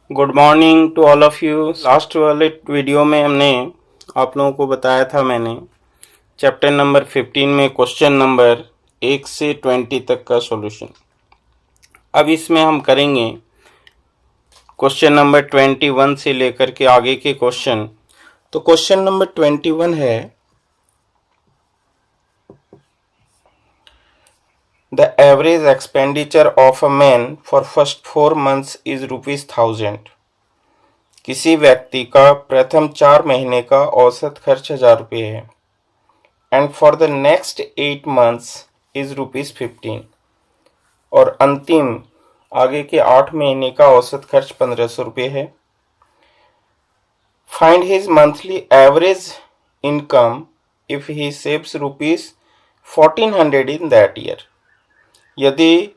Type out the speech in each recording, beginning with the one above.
Good morning to all of you. Last वाले video में हमने आप लोगों को बताया था, मैंने चैप्टर नंबर 15 में क्वेश्चन नंबर 1 से 20 तक का सॉल्यूशन। अब इसमें हम करेंगे क्वेश्चन नंबर 21 से लेकर के आगे के क्वेश्चन। तो क्वेश्चन नंबर 21 है, the average expenditure of a man for first 4 months is ₹1000। किसी व्यक्ति का प्रथम 4 महीने का औसत खर्च 1000 रुपये है। And for the next 8 months is ₹15। और अंतिम आगे के 8 महीने का औसत खर्च 1500 रुपये है। Find his monthly average income if he saves ₹1400 in that year. यदि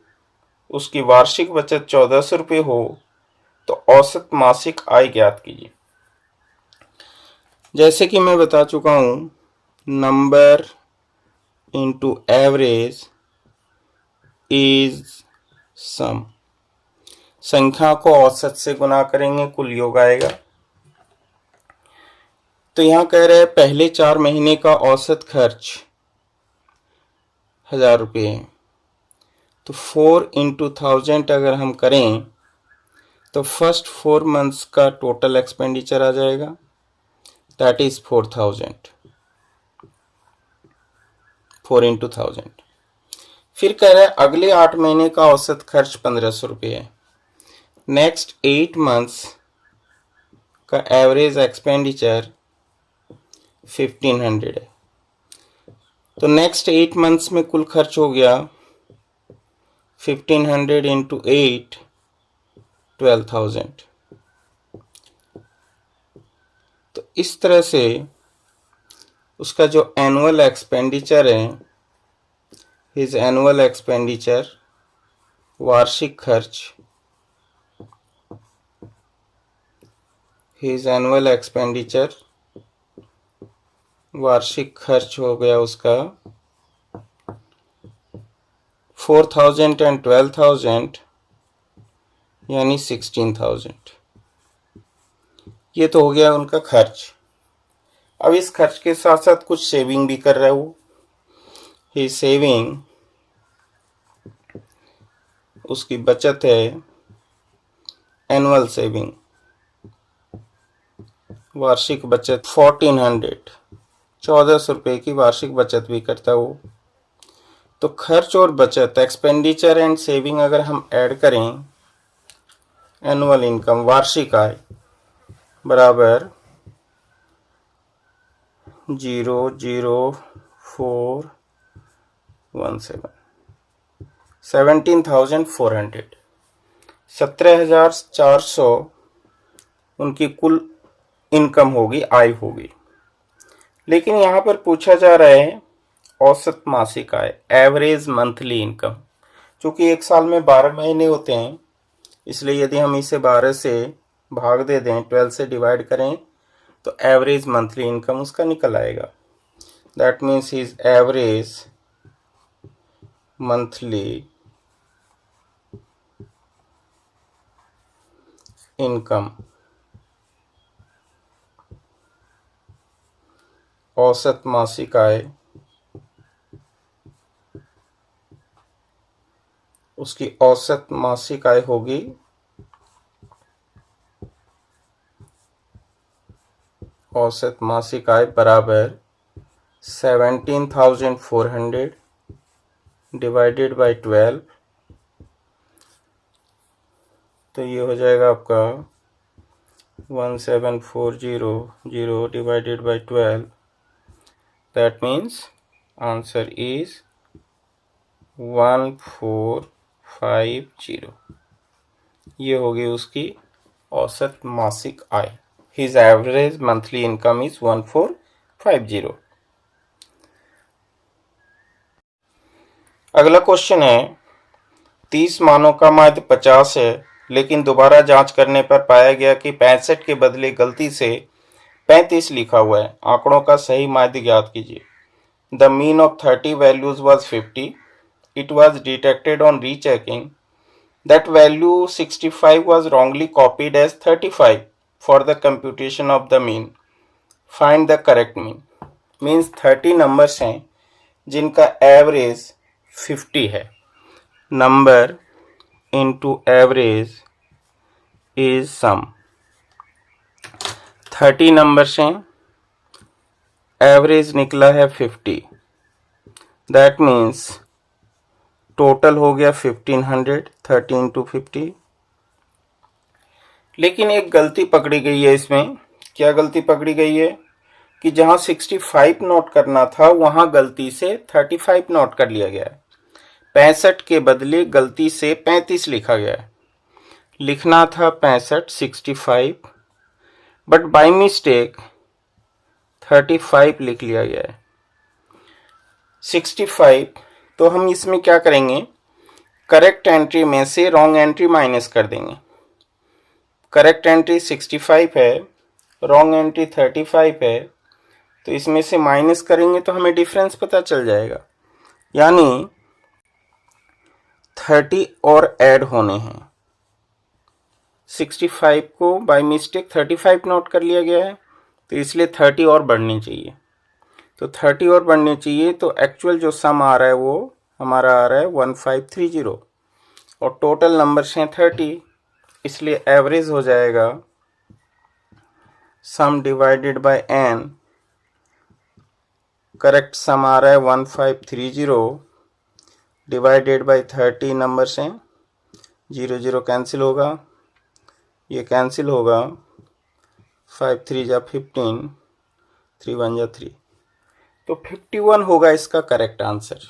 उसकी वार्षिक बचत 1400 रुपये हो तो औसत मासिक आय ज्ञात कीजिए। जैसे कि मैं बता चुका हूं, number into average is sum. संख्या को औसत से गुना करेंगे, कुल योग आएगा। तो यहां कह रहे हैं पहले 4 महीने का औसत खर्च 1000 रुपये है। तो 4 into 1000 अगर हम करें तो फर्स्ट 4 months का टोटल एक्सपेंडिचर आ जाएगा, दैट इज 4000। 4 into 1000। फिर कह रहा है अगले 8 महीने का औसत खर्च 1500 रुपये है। नेक्स्ट 8 months का एवरेज एक्सपेंडिचर 1500 है। तो नेक्स्ट 8 months में कुल खर्च हो गया 1500 into 8, 12,000। तो इस तरह से उसका जो एनुअल एक्सपेंडिचर है, हिज एनुअल एक्सपेंडिचर वार्षिक खर्च, हिज एनुअल एक्सपेंडिचर वार्षिक खर्च हो गया उसका 4000 and 12,000 यानी 16,000। ये तो हो गया उनका खर्च। अब इस खर्च के साथ साथ कुछ सेविंग भी कर रहा है वो। ही सेविंग, उसकी बचत है एनुअल सेविंग, वार्षिक बचत 1400, 1400 रुपये की वार्षिक बचत भी करता है वो। तो खर्च और बचत, एक्सपेंडिचर एंड सेविंग अगर हम ऐड करें, एनुअल इनकम वार्षिक आय बराबर 00417, 17,400, 17,400 उनकी कुल इनकम होगी, आय होगी। लेकिन यहां पर पूछा जा रहा है औसत मासिक आय, एवरेज मंथली इनकम। चूंकि एक साल में 12 महीने होते हैं, इसलिए यदि हम इसे 12 से भाग दे दें, 12 से डिवाइड करें, तो एवरेज मंथली इनकम उसका निकल आएगा। That means his average monthly income, औसत मासिक आय, उसकी औसत मासिक आय होगी औसत मासिक आय बराबर 17,400 डिवाइडेड बाय 12। तो ये हो जाएगा आपका 17,400 divided by 12। That means answer is 1450। ये होगी उसकी औसत मासिक आय। His average monthly income is 1450। अगला क्वेश्चन है, 30 मानों का माध्य 50 है, लेकिन दोबारा जांच करने पर पाया गया कि 65 के बदले गलती से 35 लिखा हुआ है। आंकड़ों का सही माध्य ज्ञात कीजिए। The mean of 30 values was 50। It was detected on rechecking That value 65 was wrongly copied as 35 for the computation of the mean. Find the correct mean. Means 30 numbers हैं जिनका एवरेज 50 है. Number into average is sum. 30 numbers हैं, average निकला है 50. That means total हो गया 1500. 30 into 50. लेकिन एक गलती पकड़ी गई है इसमें. क्या गलती पकड़ी गई है कि जहां 65 नोट करना था वहां गलती से 35 नोट कर लिया गया है. 65 के बदले गलती से 35 लिखा गया है. लिखना था 65 65, बट बाय मिस्टेक 35 लिख लिया गया है. 65. तो हम इसमें क्या करेंगे, करेक्ट एंट्री में से रॉन्ग एंट्री माइनस कर देंगे. करेक्ट एंट्री 65 है, रॉन्ग एंट्री 35 है, तो इसमें से माइनस करेंगे तो हमें डिफरेंस पता चल जाएगा. यानी 30 और ऐड होने हैं. 65 को बाय मिस्टेक 35 नोट कर लिया गया है, तो इसलिए 30 और बढ़नी चाहिए. तो 30 और बढ़नी चाहिए, तो एक्चुअल जो सम आ रहा है वो हमारा आ रहा है 1530 और टोटल नंबर्स हैं 30, इसलिए एवरेज हो जाएगा sum divided by n. Correct sum आ रहा है 1530 डिवाइडेड बाय 30 नंबर्स हैं. 0 0 कैंसिल होगा, ये कैंसिल होगा. 5 3 जा 15, 3 1 जा 3, तो 51 होगा इसका करेक्ट आंसर.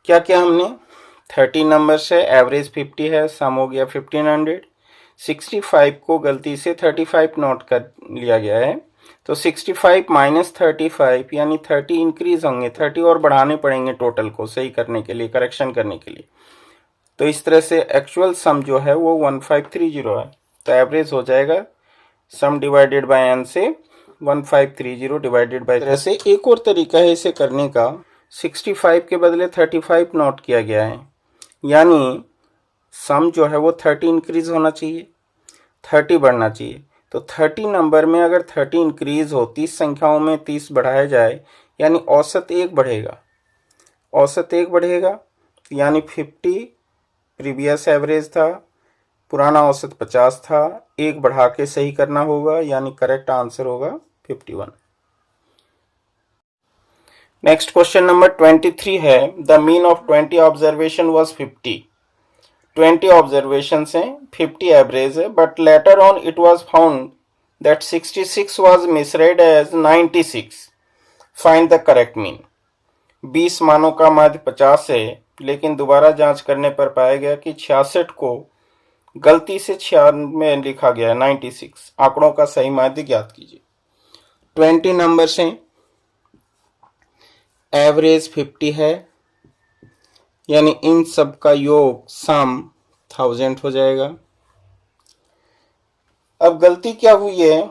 क्या क्या हमने 30 नंबर से एवरेज 50 है, सम हो गया 1500. 65 को गलती से 35 नोट कर लिया गया है, तो 65 माइनस 35 यानी 30 इंक्रीज होंगे. 30 और बढ़ाने पड़ेंगे टोटल को सही करने के लिए, करेक्शन करने के लिए. तो इस तरह से एक्चुअल सम जो है वो 1530 है. तो एवरेज हो जाएगा सम डिवाइडेड बाय n से 1530 डिवाइडेड बाय. तरह से एक और तरीका है इसे करने का. 65 के बदले 35 नोट किया गया है, यानी सम जो है वो 30 इंक्रीज होना चाहिए, 30 बढ़ना चाहिए. तो 30 नंबर में अगर 30 इंक्रीज हो, 30 संख्याओं में 30 बढ़ाया जाए, यानी औसत 1 बढ़ेगा. औसत 1 बढ़ेगा, यानी 50 प्रीवियस एवरेज था, पुराना औसत 50 था, 1 बढ़ा के सही करना होगा, यानी करेक्ट आंसर होगा 51. नेक्स्ट क्वेश्चन नंबर 23 है. The mean of 20 observation was 50. 20 observation हैं, 50 एवरेज है, but later on it was found that 66 was misread as 96. Find the correct mean. 20 मानों का मध्य 50 है, लेकिन दोबारा जांच करने पर पाया गया कि 66 को गलती से 96 में लिखा गया है. 96 आंकड़ों का सही माध्य ज्ञात कीजिए. 20 नंबर्स हैं, एवरेज 50 है, यानी इन सब का योग सम 1000 हो जाएगा. अब गलती क्या हुई है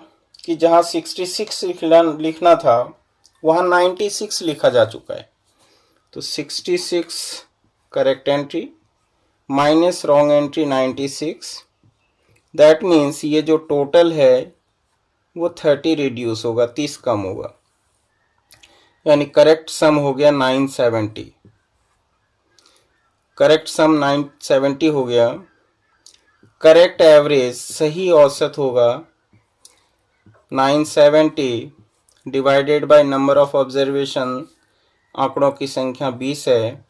कि जहां 66 लिखना था वहां 96 लिखा जा चुका है. तो 66 correct entry minus wrong entry 96. That means ये जो टोटल है वो 30 रिड्यूस होगा, 30 कम होगा, यानी करेक्ट सम हो गया 970. करेक्ट सम 970 हो गया. करेक्ट एवरेज सही औसत होगा 970 divided by number of observation. आंकड़ों की संख्या 20 है,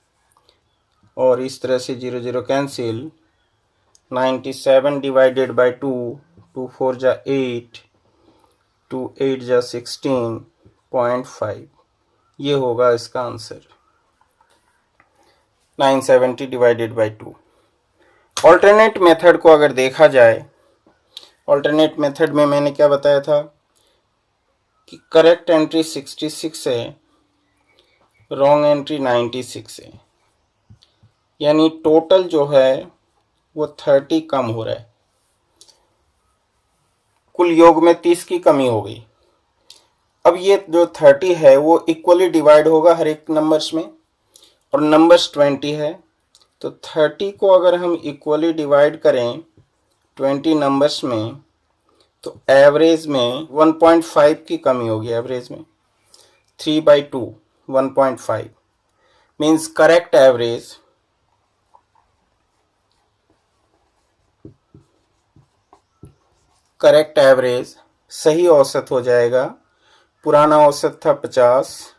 और इस तरह से 0 0 कैंसिल. 97 डिवाइडेड बाय 2, 2 4 जा 8, 2 8 जा 16.5. ये होगा इसका answer 970 divided by 2. Alternate method को अगर देखा जाए, ऑल्टरनेट मेथड में मैंने क्या बताया था कि करेक्ट एंट्री 66 है, रॉन्ग एंट्री 96 है, यानी टोटल जो है वो 30 कम हो रहा है. कुल योग में 30 की कमी हो गई. अब ये जो 30 है वो इक्वली डिवाइड होगा हर एक नंबर्स में, और नंबर्स 20 है, तो 30 को अगर हम इक्वली डिवाइड करें 20 नंबर्स में तो एवरेज में 1.5 की कमी होगी। एवरेज में 3/2 1.5 मीन्स करेक्ट एवरेज सही औसत हो जाएगा। पुराना औसत था 50,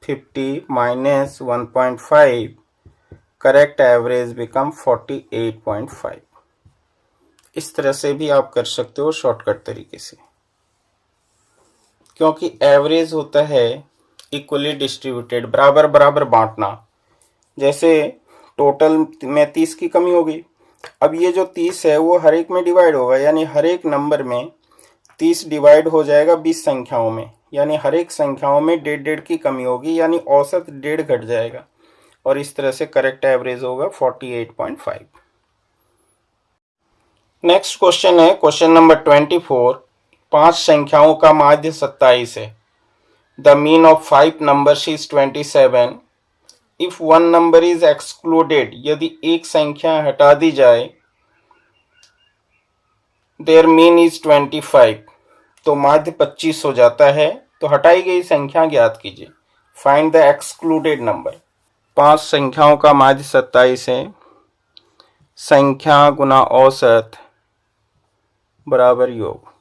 50 माइनस 1.5, करेक्ट एवरेज बिकम 48.5। इस तरह से भी आप कर सकते हो शॉर्टकट तरीके से, क्योंकि एवरेज होता है इक्वली डिस्ट्रीब्यूटेड, बराबर बराबर बांटना। जैसे टोटल में 30 की कमी होगी, अब ये जो 30 है वो हर एक में डिवाइड होगा, यानी हर एक नंबर में 30 डिवाइड हो जाएगा 20 संख्याओं में, यानी हर एक संख्याओं में 1.5 की कमी होगी, यानी औसत 1.5 घट जाएगा और इस तरह से करेक्ट एवरेज होगा 48.5। नेक्स्ट क्वेश्चन है क्वेश्चन नंबर 24। 5 संख्याओं का माध्य 27 है। The mean of 5 numbers is 27। If one number is excluded, यदि एक संख्या हटा दी जाए, देयर मीन इज 25, तो माध्य 25 हो जाता है। तो हटाई गई संख्या ज्ञात कीजिए। Find the excluded number. 5 संख्याओं का माध्य 27 है। संख्या गुना औसत बराबर योग।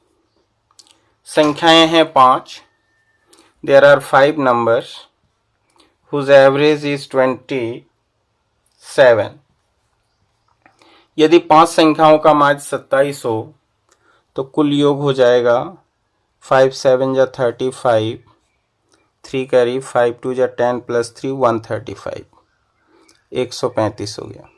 संख्याएं हैं 5। There are 5 numbers whose average is 27। यदि 5 संख्याओं का माध्य 27 हो तो कुल योग हो जाएगा 5 7 जा 35, 3 कैरी 5 2 जा 10 प्लस 3 135, 135 हो गया।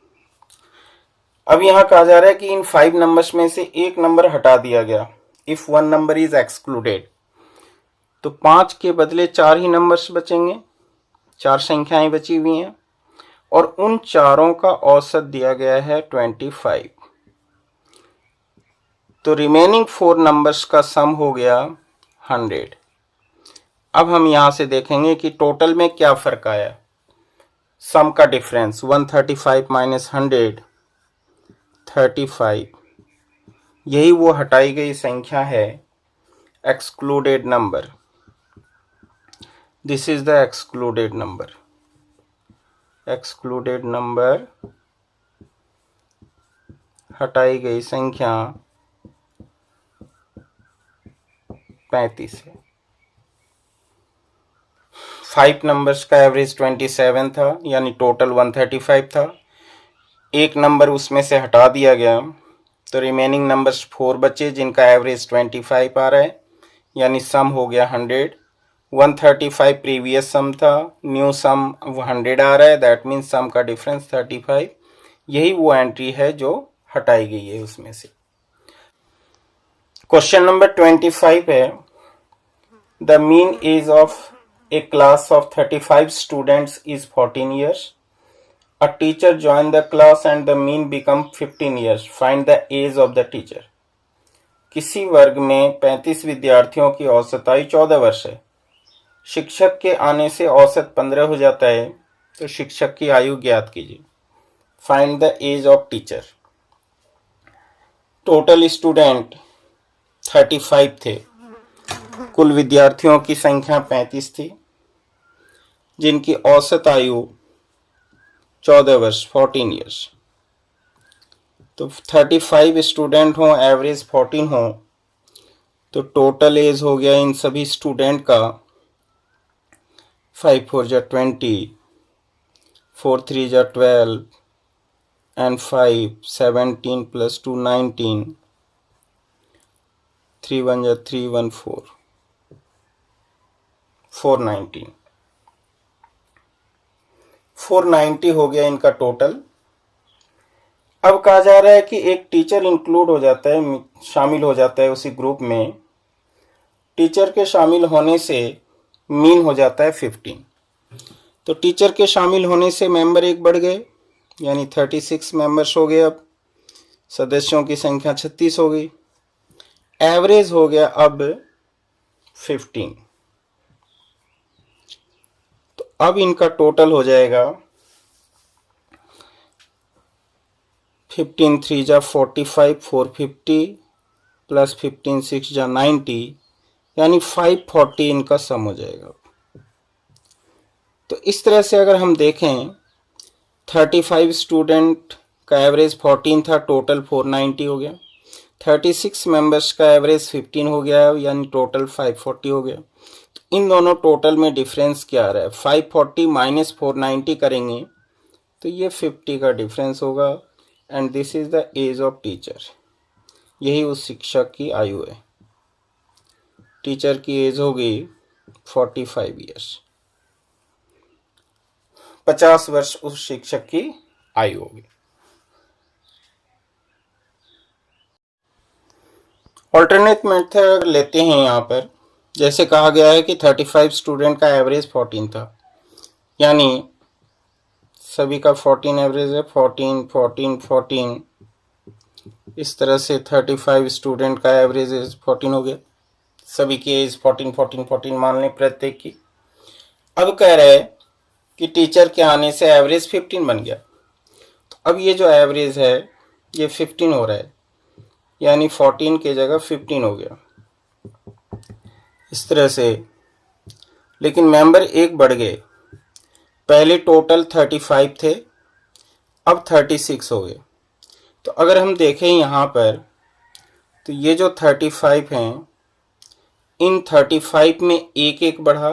अब यहाँ कहा जा रहा है कि इन 5 नंबर्स में से एक नंबर हटा दिया गया। If one number is excluded, तो 5 के बदले 4 ही नंबर्स बचेंगे, 4 संख्याएं बची हुई हैं और उन चारों का औसत दिया गया है 25। तो रिमेनिंग 4 नंबर्स का सम हो गया 100। अब हम यहां से देखेंगे कि टोटल में क्या फर्क आया। सम का डिफरेंस 135 माइनस 100 35, यही वो हटाई गई संख्या है, excluded number. This is the excluded number. Excluded number हटाई गई संख्या 35 है। 5 नंबर्स का एवरेज 27 था, यानी टोटल 135 था। एक नंबर उसमें से हटा दिया गया तो रिमेनिंग नंबर्स 4 बचे जिनका एवरेज 25 आ रहा है, यानी सम हो गया 100। 135 प्रीवियस सम था, न्यू सम 100 आ रहा है, दैट मीन्स सम का डिफरेंस 35। यही वो एंट्री है जो हटाई गई है उसमें से। क्वेश्चन नंबर 25 है, the mean age of a class of 35 students is 14 years. A teacher joined the class and the mean become 15 years. Find the age of the teacher. किसी वर्ग में 35 विद्यार्थियों की औसत आयु 14 वर्ष है। शिक्षक के आने से औसत 15 हो जाता है, तो शिक्षक की आयु ज्ञात कीजिए। Find the age of teacher. Total student 35 थे, कुल विद्यार्थियों की संख्या 35 थी, जिनकी औसत आयु 14 वर्ष 14 ईयर्स। तो 35 स्टूडेंट हों, एवरेज 14 हो, तो टोटल एज हो गया इन सभी स्टूडेंट का 5 4 जा 20, 4 3 जा 12 एंड 5 17 प्लस 2 19, 3 1 जा 3 1 4 490 490 हो गया इनका टोटल। अब कहा जा रहा है कि एक टीचर इंक्लूड हो जाता है, शामिल हो जाता है उसी ग्रुप में। टीचर के शामिल होने से मीन हो जाता है 15। तो टीचर के शामिल होने से मेंबर एक बढ़ गए, यानी 36 मेंबर्स हो गए। अब सदस्यों की संख्या 36 हो गई। एवरेज हो गया अब 15। तो अब इनका टोटल हो जाएगा 15 3 जा 45, 450 प्लस 15 6 जा 90, यानी 540 इनका सम हो जाएगा। तो इस तरह से अगर हम देखें 35 स्टूडेंट का एवरेज 14 था, टोटल 490 हो गया। 36 मेंबर्स का एवरेज 15 हो गया, यानी टोटल 540 हो गया। तो इन दोनों टोटल में डिफरेंस क्या आ रहा है, 540 माइनस 490 करेंगे तो ये 50 का डिफरेंस होगा। And this is the age of teacher, यही उस शिक्षक की आयु है। टीचर की एज होगी 45 ईयर्स, 50 वर्ष उस शिक्षक की आयु होगी। ऑल्टरनेट मेथड लेते हैं यहाँ पर। जैसे कहा गया है कि 35 स्टूडेंट का एवरेज 14 था, यानी सभी का 14 एवरेज है, 14 14 14, इस तरह से 35 स्टूडेंट का एवरेज 14 हो गया। सभी की एज 14 14 14 मान लें प्रत्येक की। अब कह रहे हैं कि टीचर के आने से एवरेज 15 बन गया। तो अब ये जो एवरेज है ये 15 हो रहा है, यानी 14 की जगह 15 हो गया इस तरह से। लेकिन मेंबर एक बढ़ गए, पहले टोटल 35 थे, अब 36 हो गए। तो अगर हम देखें यहाँ पर तो ये जो 35 हैं, इन 35 में एक एक बढ़ा,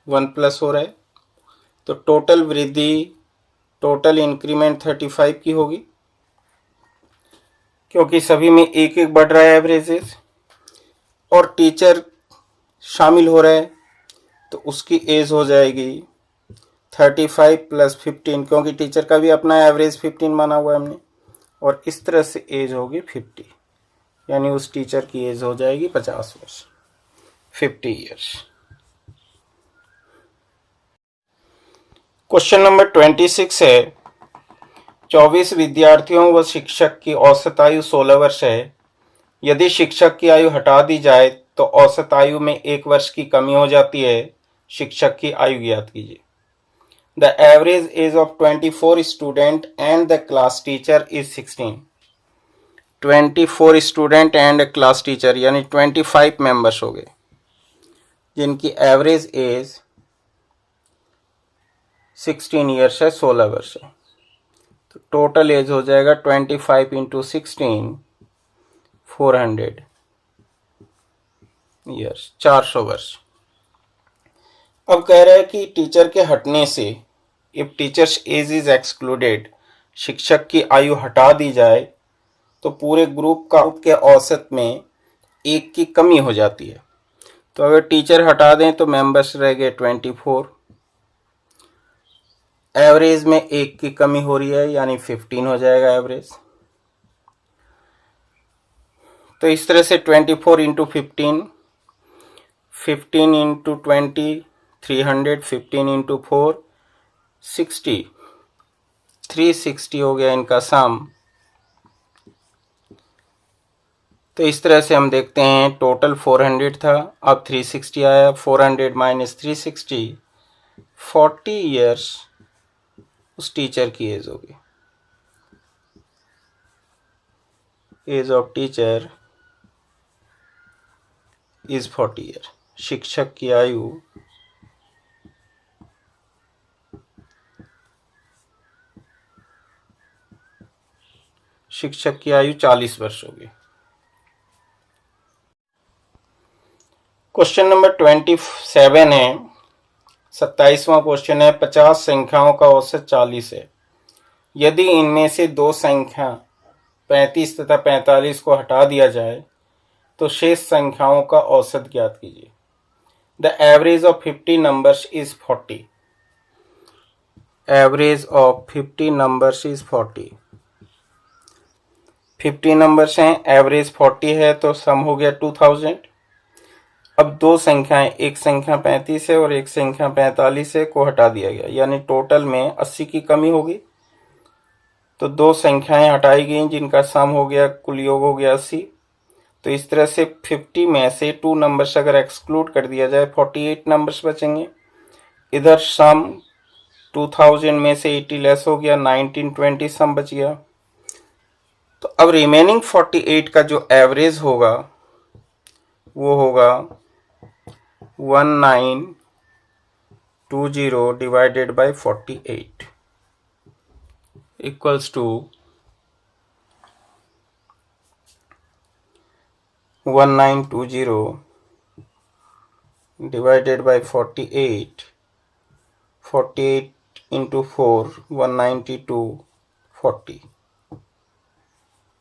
1 प्लस हो रहा है। तो टोटल वृद्धि, टोटल इंक्रीमेंट 35 की होगी, क्योंकि सभी में एक एक बढ़ रहा है एवरेजेस, और टीचर शामिल हो रहा है तो उसकी एज हो जाएगी 35 प्लस 15, क्योंकि टीचर का भी अपना एवरेज 15 माना हुआ है हमने, और इस तरह से एज होगी 50, यानी उस टीचर की एज हो जाएगी 50 वर्ष, 50 ईयर्स। क्वेश्चन नंबर 26 है, 24 विद्यार्थियों व शिक्षक की औसत आयु 16 वर्ष है। यदि शिक्षक की आयु हटा दी जाए तो औसत आयु में 1 वर्ष की कमी हो जाती है। शिक्षक की आयु ज्ञात कीजिए। The average age of 24 student and the class teacher is 16। 24 student and class teacher यानी 25 मेंबर्स हो गए, जिनकी एवरेज एज 16 ईयर्स है, 16 वर्ष है। तो टोटल एज हो जाएगा 25 इंटू 16, 400 ईयर्स, 400 वर्ष। अब कह रहा है कि टीचर के हटने से, if teacher's age is excluded, शिक्षक की आयु हटा दी जाए तो पूरे ग्रुप के औसत में 1 की कमी हो जाती है। तो अगर टीचर हटा दें तो मेंबर्स रह गए 24, एवरेज में 1 की कमी हो रही है, यानी 15 हो जाएगा एवरेज। तो इस तरह से 24 इंटू 15, 15 इंटू 20, 300, 15 इंटू 4, 60, 360 हो गया इनका सम। तो इस तरह से हम देखते हैं, टोटल 400 था, अब 360 आया, 400 माइनस 360, 40 ईयर्स उस टीचर की एज होगी। Age of teacher is 40 year. शिक्षक की आयु शिक्षक की आयु 40 वर्ष होगी। क्वेश्चन नंबर 27 है, 27वां क्वेश्चन है। 50 संख्याओं का औसत 40 है। यदि इनमें से दो संख्या 35 तथा 45 को हटा दिया जाए तो शेष संख्याओं का औसत ज्ञात कीजिए। The average of 50 numbers is 40। Average of 50 numbers is 40। 50 numbers हैं, एवरेज 40 है, तो सम हो गया 2000। अब दो संख्याएं, एक संख्या 35 है और एक संख्या 45 है, को हटा दिया गया, यानी टोटल में 80 की कमी होगी। तो दो संख्याएं हटाई गई जिनका सम हो गया, कुल योग हो गया 80। तो इस तरह से 50 में से 2 नंबर्स अगर एक्सक्लूड कर दिया जाए, 48 नंबर्स बचेंगे। इधर सम 2000 में से 80 लेस हो गया, 1920 सम बच गया। तो अब रिमेनिंग 48 का जो एवरेज होगा वो होगा 1920 divided by 48 equals to 1920 divided by 48 into 4 192 40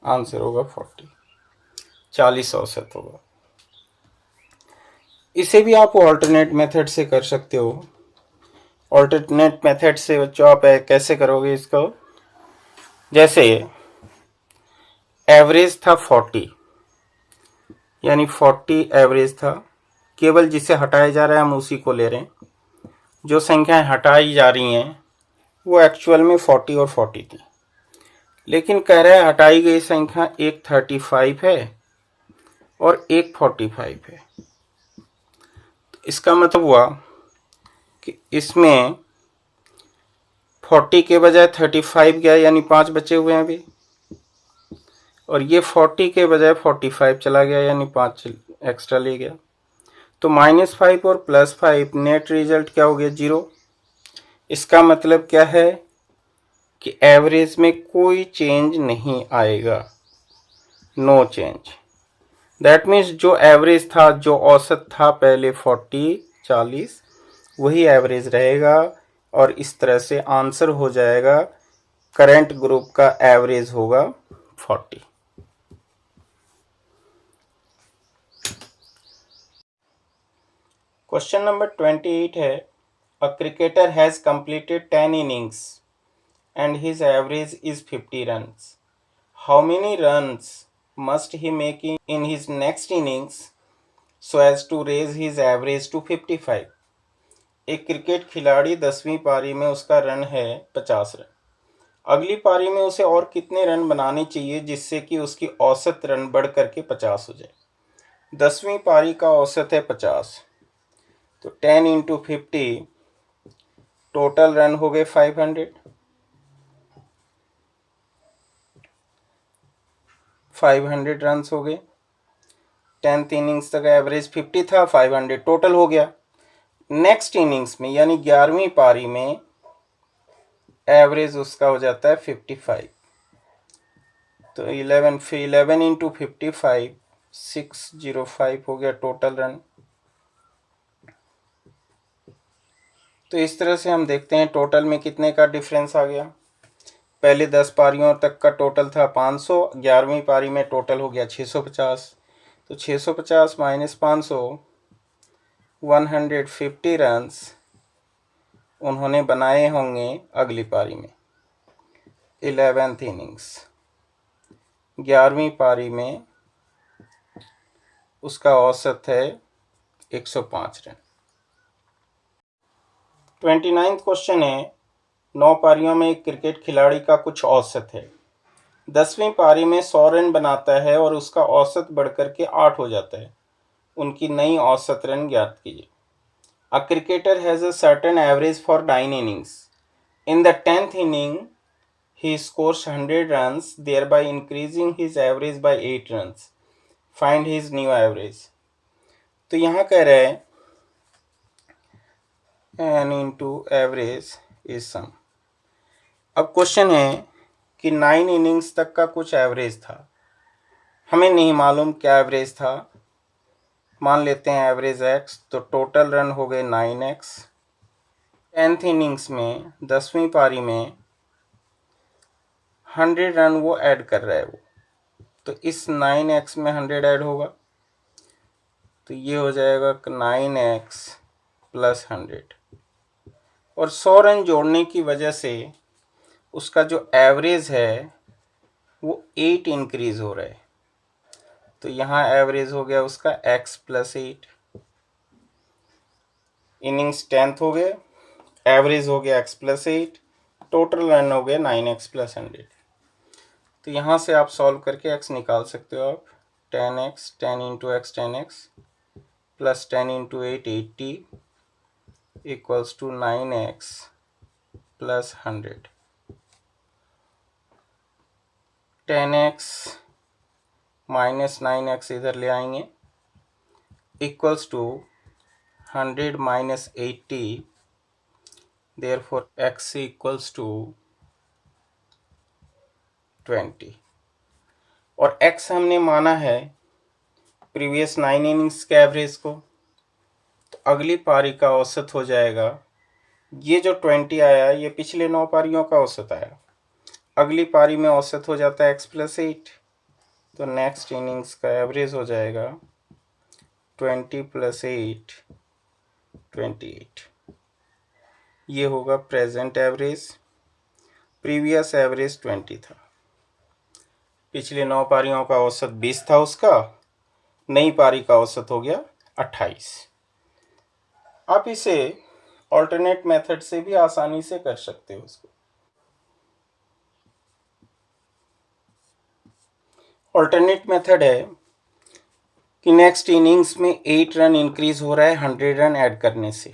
answer होगा 40 औसत होगा। इसे भी आप ऑल्टरनेट मेथड से कर सकते हो। ऑल्टरनेट मेथड से बच्चों आप कैसे करोगे इसको, जैसे एवरेज था 40 यानी 40 एवरेज था, केवल जिसे हटाया जा रहा है हम उसी को ले रहे हैं। जो संख्याएं हटाई जा रही हैं वो एक्चुअल में 40 और 40 थी, लेकिन कह रहा है हटाई गई संख्या एक 35 है और एक 45 है। तो इसका मतलब हुआ कि इसमें 40 के बजाय 35 गया यानी 5 बचे हुए हैं अभी, और ये 40 के बजाय 45 चला गया यानी 5 एक्स्ट्रा ले गया। तो -5 और +5 नेट रिजल्ट क्या हो गया 0। इसका मतलब क्या है कि एवरेज में कोई चेंज नहीं आएगा, नो चेंज। दैट मीन्स जो एवरेज था, जो औसत था पहले 40 वही एवरेज रहेगा, और इस तरह से आंसर हो जाएगा करंट ग्रुप का एवरेज होगा 40। क्वेश्चन नंबर 28 है, a cricketer has completed 10 innings and his average is 50 runs. How many runs must he make in his next innings so as to raise his average to 55? एक cricket खिलाड़ी 10वीं पारी में उसका run है 50 run. अगली पारी में उसे और कितने रन बनाने चाहिए जिससे कि उसकी औसत रन बढ़ करके 50 हो जाए। 10वीं पारी का औसत है 50, तो 10 इंटू 50 टोटल रन हो गए 500 रन्स हो गए। 10th इनिंग्स तक एवरेज 50 था, 500 टोटल हो गया। नेक्स्ट इनिंग्स में यानी 11वीं पारी में एवरेज उसका हो जाता है 55। तो 11 इंटू 55 605 हो गया टोटल रन। तो इस तरह से हम देखते हैं टोटल में कितने का डिफरेंस आ गया। पहले 10 पारियों तक का टोटल था 500, 11वीं पारी में टोटल हो गया 650। तो 650 माइनस 500 150 रन्स उन्होंने बनाए होंगे अगली पारी में 11th इनिंग्स। 11वीं पारी में उसका औसत है 105 रन। 29th क्वेश्चन है, 9 पारियों में एक क्रिकेट खिलाड़ी का कुछ औसत है। 10वीं पारी में 100 रन बनाता है और उसका औसत बढ़कर के 8 हो जाता है। उनकी नई औसत रन ज्ञात कीजिए। A cricketer has a certain average for 9 innings. In the 10th inning, he scores 100 runs, thereby increasing his average by 8 runs. Find his new average. तो यहाँ कह रहे हैं n into average is sum। अब question है कि 9 innings तक का कुछ एवरेज था, हमें नहीं मालूम क्या एवरेज था। मान लेते हैं एवरेज x, तो टोटल रन हो गए 9x। 10th इनिंग्स में 10वीं पारी में 100 रन वो ऐड कर रहा है वो, तो इस 9x में 100 ऐड होगा, तो ये हो जाएगा 9x प्लस 100, और 100 रन जोड़ने की वजह से उसका जो एवरेज है वो 8 इंक्रीज हो रहा है। तो यहाँ एवरेज हो गया उसका x प्लस 8। इनिंग्स 10th हो गए, एवरेज हो गया x प्लस 8, टोटल रन हो गए 9x प्लस 100। तो यहाँ से आप सॉल्व करके x निकाल सकते हो आप। 10x 10 into x 10x plus 10 into 8 80 equals to 9x plus 100। 10x minus 9x इधर ले आएंगे equals to 100 minus 80, therefore x equals to 20 और x हमने माना है प्रीवियस 9 इनिंग्स के एवरेज को, तो अगली पारी का औसत हो जाएगा, ये जो 20 आया ये पिछले 9 पारियों का औसत आया, अगली पारी में औसत हो जाता है x प्लस 8, तो नेक्स्ट इनिंग्स का एवरेज हो जाएगा 20 प्लस 8 28, ये होगा प्रेजेंट एवरेज। प्रीवियस एवरेज 20 था, पिछले 9 पारियों का औसत 20 था उसका, नई पारी का औसत हो गया 28। आप इसे ऑल्टरनेट मेथड से भी आसानी से कर सकते हो। इसको ऑल्टरनेट मेथड है कि नेक्स्ट इनिंग्स में 8 रन इंक्रीज हो रहा है 100 रन ऐड करने से,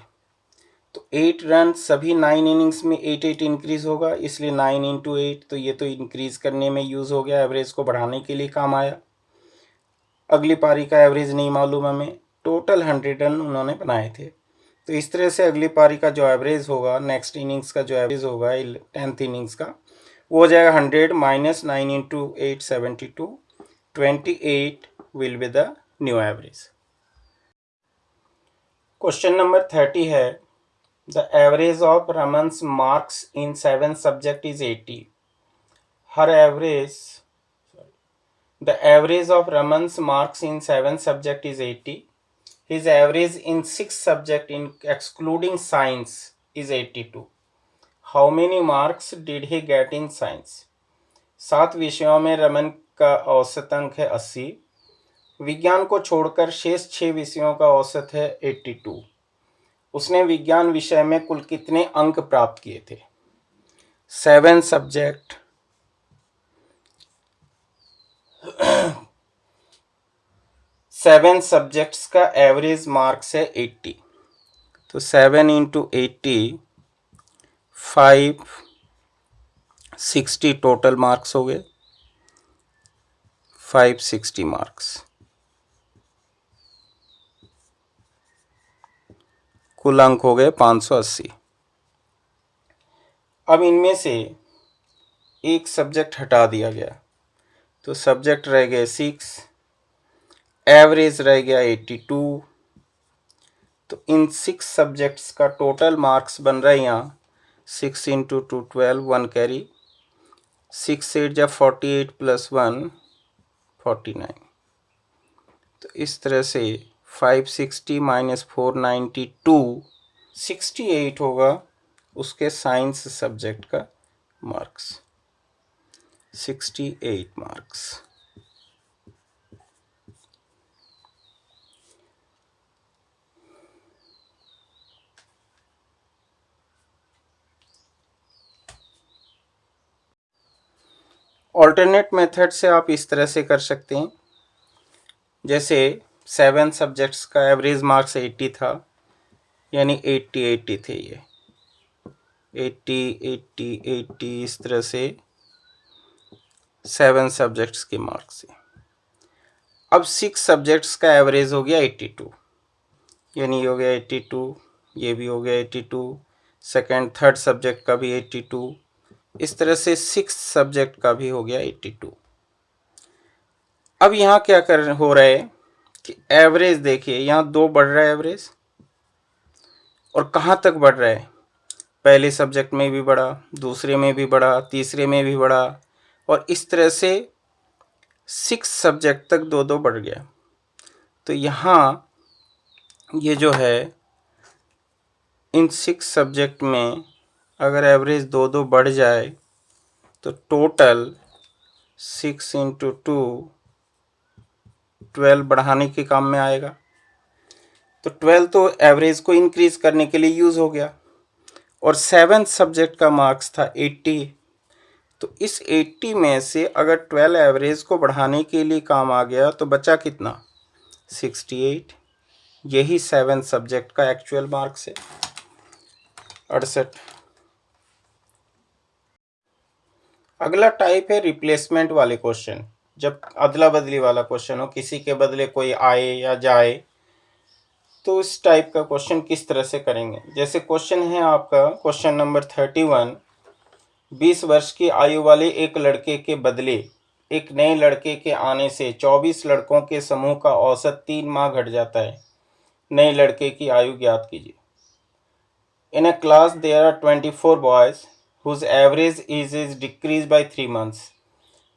तो 8 रन सभी 9 इनिंग्स में 8 इंक्रीज होगा, इसलिए 9 इंटू 8, तो ये तो इंक्रीज करने में यूज़ हो गया, एवरेज को बढ़ाने के लिए काम आया। अगली पारी का एवरेज नहीं मालूम हमें, टोटल 100 रन उन्होंने बनाए थे, तो इस तरह से अगली पारी का जो एवरेज होगा, नेक्स्ट इनिंग्स का जो एवरेज होगा 10th इनिंग्स का, वो हो जाएगा 100 minus 9 into 8 72, 28 will be the new average. Question number 30 है, The average of Raman's marks in 7 subject is 80. The average of Raman's marks in 7 subject is 80. His average in 6 subject in excluding science is 82. How many marks did he get in science? 7 विषयों में रमन का औसत अंक है 80, विज्ञान को छोड़कर शेष 6 विषयों का औसत है 82। उसने विज्ञान विषय में कुल कितने अंक प्राप्त किए थे? 7 सब्जेक्ट, 7 सब्जेक्ट्स का एवरेज मार्क्स है 80, तो 7 इंटू 80 560 टोटल मार्क्स हो गए, 560 मार्क्स, कुल अंक हो गए 580। अब इनमें से एक सब्जेक्ट हटा दिया गया, तो सब्जेक्ट रह गए 6, एवरेज रह गया 82, तो इन 6 सब्जेक्ट्स का टोटल मार्क्स बन रहा है यहाँ 6 इंटू 2 12, 1 कैरी, 6 8 जा 48 प्लस 1 49, तो इस तरह से 560 माइनस 492 68 होगा उसके साइंस सब्जेक्ट का मार्क्स, 68 मार्क्स। ऑल्टरनेट मेथड से आप इस तरह से कर सकते हैं, जैसे 7 सब्जेक्ट्स का एवरेज मार्क्स 80 था, यानी 80 थे, ये 80 इस तरह से 7 सब्जेक्ट्स के मार्क्स है। अब 6 सब्जेक्ट्स का एवरेज हो गया 82, यानी ये हो गया 82, ये भी हो गया 82, सेकंड थर्ड सब्जेक्ट का भी 82, इस तरह से 6 सब्जेक्ट का भी हो गया 82। अब यहाँ क्या हो रहा है कि एवरेज देखिए, यहाँ 2 बढ़ रहा है एवरेज, और कहाँ तक बढ़ रहा है, पहले सब्जेक्ट में भी बढ़ा, दूसरे में भी बढ़ा, तीसरे में भी बढ़ा, और इस तरह से 6 सब्जेक्ट तक 2 बढ़ गया। तो यहाँ ये जो है इन 6 सब्जेक्ट में अगर एवरेज 2 बढ़ जाए तो टोटल 6 इंटू 2 12 बढ़ाने के काम में आएगा। तो 12 तो एवरेज को इंक्रीज करने के लिए यूज़ हो गया, और 7 सब्जेक्ट का मार्क्स था 80, तो इस 80 में से अगर 12 एवरेज को बढ़ाने के लिए काम आ गया तो बचा कितना, 68, यही 7 सब्जेक्ट का एक्चुअल मार्क्स है 68। अगला टाइप है रिप्लेसमेंट वाले क्वेश्चन। जब अदला बदली वाला क्वेश्चन हो, किसी के बदले कोई आए या जाए, तो इस टाइप का क्वेश्चन किस तरह से करेंगे। जैसे क्वेश्चन है आपका क्वेश्चन नंबर 31, 20 वर्ष की आयु वाले एक लड़के के बदले एक नए लड़के के आने से 24 लड़कों के समूह का औसत 3 माह घट जाता है। नए लड़के की आयु ज्ञात कीजिए। In a class, there are 24 boys whose average age is decreased by 3 months.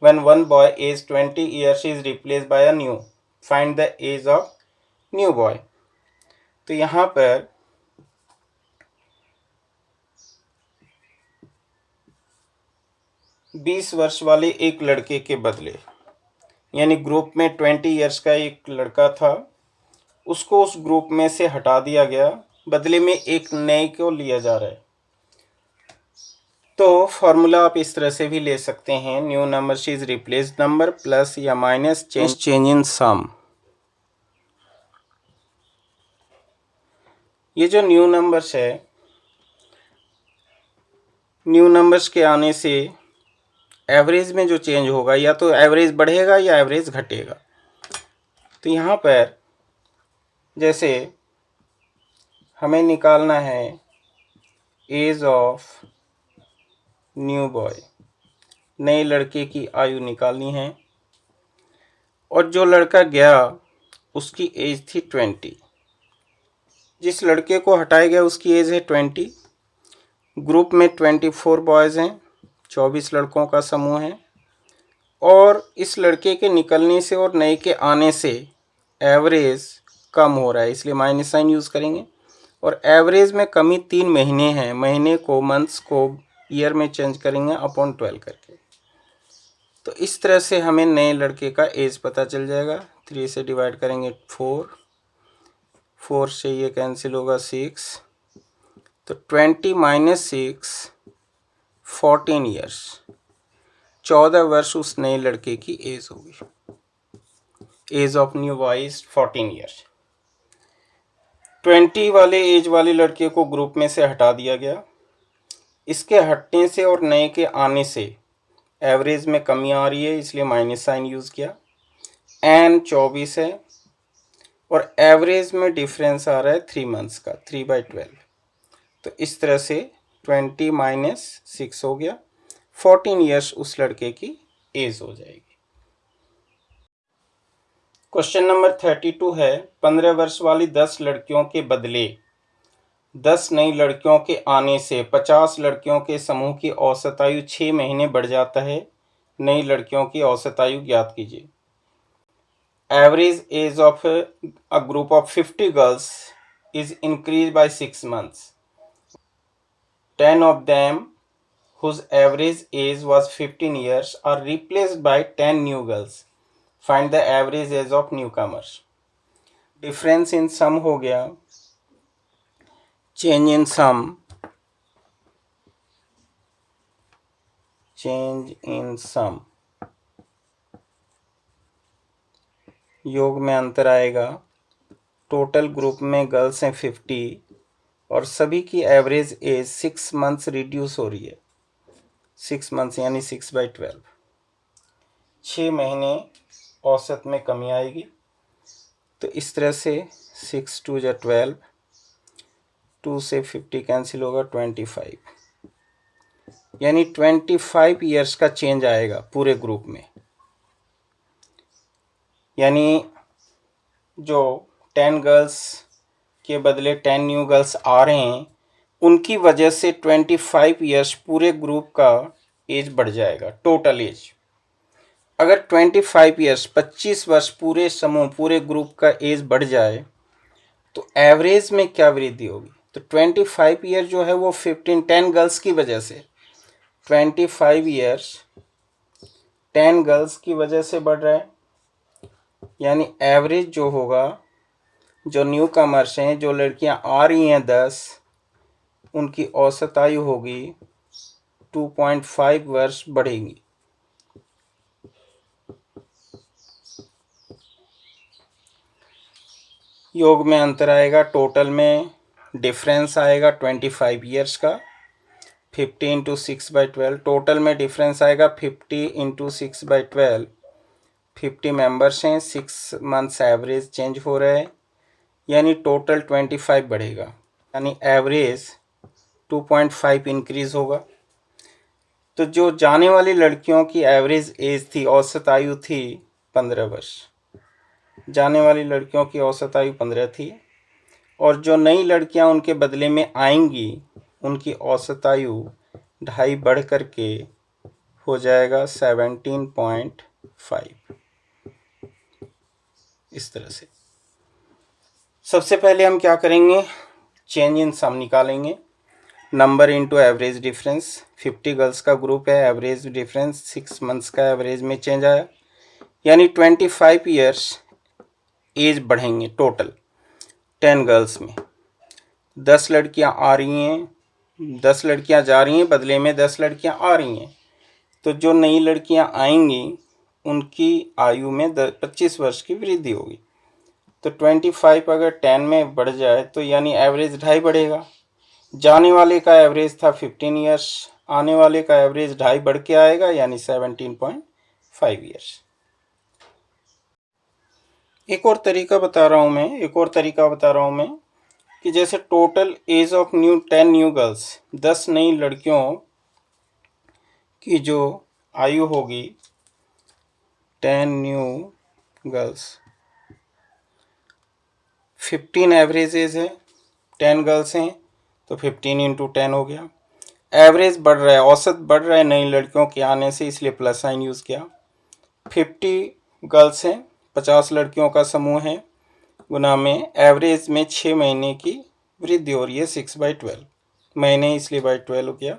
When one boy aged 20 years is replaced by a new, find the age of new boy. तो यहाँ पर बीस वर्ष वाले एक लड़के के बदले, यानी ग्रुप में 20 इयर्स का एक लड़का था, उसको उस ग्रुप में से हटा दिया गया, बदले में एक नए को लिया जा रहा है। तो फॉर्मूला आप इस तरह से भी ले सकते हैं, new number is replace number plus या माइनस चेंज इन सम। ये जो न्यू नंबर्स है, न्यू नंबर्स के आने से एवरेज में जो चेंज होगा, या तो एवरेज बढ़ेगा या एवरेज घटेगा। तो यहाँ पर जैसे हमें निकालना है एज ऑफ न्यू बॉय, नए लड़के की आयु निकालनी है, और जो लड़का गया उसकी एज थी 20। जिस लड़के को हटाया गया उसकी एज है 20। ग्रुप में 24 बॉयज़ हैं, 24 लड़कों का समूह है, और इस लड़के के निकलने से और नए के आने से एवरेज कम हो रहा है, इसलिए माइनस साइन यूज़ करेंगे। और एवरेज में कमी 3 महीने हैं, महीने को मंथ्स को ईयर में चेंज करेंगे अपॉन 12 करके। तो इस तरह से हमें नए लड़के का एज पता चल जाएगा। 3 से डिवाइड करेंगे 4 से ये कैंसिल होगा 6, तो 20 माइनस 6 14 ईयर्स, 14 वर्ष उस नए लड़के की एज होगी। Age of new boy is 14 years. 20 वाले एज वाले लड़के को ग्रुप में से हटा दिया गया, इसके हटने से और नए के आने से एवरेज में कमी आ रही है, इसलिए माइनस साइन यूज़ किया। एन 24 है और एवरेज में डिफरेंस आ रहा है 3 मंथ्स का, 3/12। तो इस तरह से 20 माइनस 6 हो गया, 14 ईयर्स उस लड़के की एज हो जाएगी। क्वेश्चन नंबर 32 है, 15 वर्ष वाली 10 लड़कियों के बदले 10 नई लड़कियों के आने से 50 लड़कियों के समूह की औसत आयु 6 महीने बढ़ जाता है। नई लड़कियों की औसत आयु ज्ञात कीजिए। Average age of a group of 50 girls is increased by 6 months. 10 of them whose average age was 15 years are replaced by 10 new girls. Find the average age of newcomers. Difference in sum हो गया, change in sum, change in sum, योग में अंतर आएगा। Total group में girls हैं 50 और सभी की एवरेज एज 6 मंथ्स रिड्यूस हो रही है, 6 मंथ्स यानी 6/12, 6 महीने औसत में कमी आएगी। तो इस तरह से 6 2 जा 12, 2 से 50 कैंसिल होगा 25, यानी 25 ईयर्स का चेंज आएगा पूरे ग्रुप में। यानी जो 10 गर्ल्स के बदले 10 न्यू गर्ल्स आ रहे हैं, उनकी वजह से 25 ईयर्स पूरे ग्रुप का एज बढ़ जाएगा, टोटल एज। अगर 25 ईयर्स 25 वर्ष पूरे समूह पूरे ग्रुप का एज बढ़ जाए तो एवरेज में क्या वृद्धि होगी। तो 25 ईयर जो है वो 10 गर्ल्स की वजह से, 25 ईयर्स 10 गर्ल्स की वजह से बढ़ रहा है, यानी एवरेज जो होगा, जो न्यू कमर्स हैं, जो लड़कियां आ रही हैं 10, उनकी औसत आयु होगी 2.5 वर्ष बढ़ेगी। योग में अंतर आएगा, टोटल में डिफरेंस आएगा 25 ईयर्स का, 50 इंटू 6/12, टोटल में डिफरेंस आएगा 50 इंटू 6/12। 50 मेंबर्स हैं, 6 मंथ्स एवरेज चेंज हो रहा है, यानी टोटल 25 बढ़ेगा, यानी एवरेज 2.5 इंक्रीज होगा। तो जो जाने वाली लड़कियों की एवरेज एज थी, औसत आयु थी 15 वर्ष। जाने वाली लड़कियों की औसत आयु 15 थी, और जो नई लड़कियां उनके बदले में आएंगी उनकी औसत आयु 2.5 बढ़ करके हो जाएगा 17.5। इस तरह से सबसे पहले हम क्या करेंगे, चेंज इन सम निकालेंगे। Number into average difference, 50 girls का ग्रुप है, एवरेज डिफरेंस 6 मंथ्स का एवरेज में चेंज आया, यानी 25 ईयर्स एज बढ़ेंगे टोटल 10 गर्ल्स में। 10 लड़कियां आ रही हैं, 10 लड़कियां जा रही हैं, बदले में 10 लड़कियां आ रही हैं। तो जो नई लड़कियां आएंगी उनकी आयु में 25 वर्ष की वृद्धि होगी। तो 25 अगर 10 में बढ़ जाए तो यानी एवरेज 2.5 बढ़ेगा। जाने वाले का एवरेज था 15 ईयर्स, आने वाले का एवरेज 2.5 बढ़ के आएगा, यानी 17.5 ईयर्स। एक और तरीका बता रहा हूँ मैं कि जैसे total age of 10 new girls, 10 नई लड़कियों की जो आयु होगी, 10 न्यू गर्ल्स, 15 एवरेज एज है, 10 गर्ल्स हैं तो 15 इंटू 10 हो गया। एवरेज बढ़ रहा है, औसत बढ़ रहा है नई लड़कियों के आने से, इसलिए प्लस साइन यूज़ किया। 50 गर्ल्स हैं, 50 लड़कियों का समूह है, गुना में एवरेज में 6 महीने की वृद्धि हो रही है, 6/12 महीने, इसलिए बाई 12 हो गया।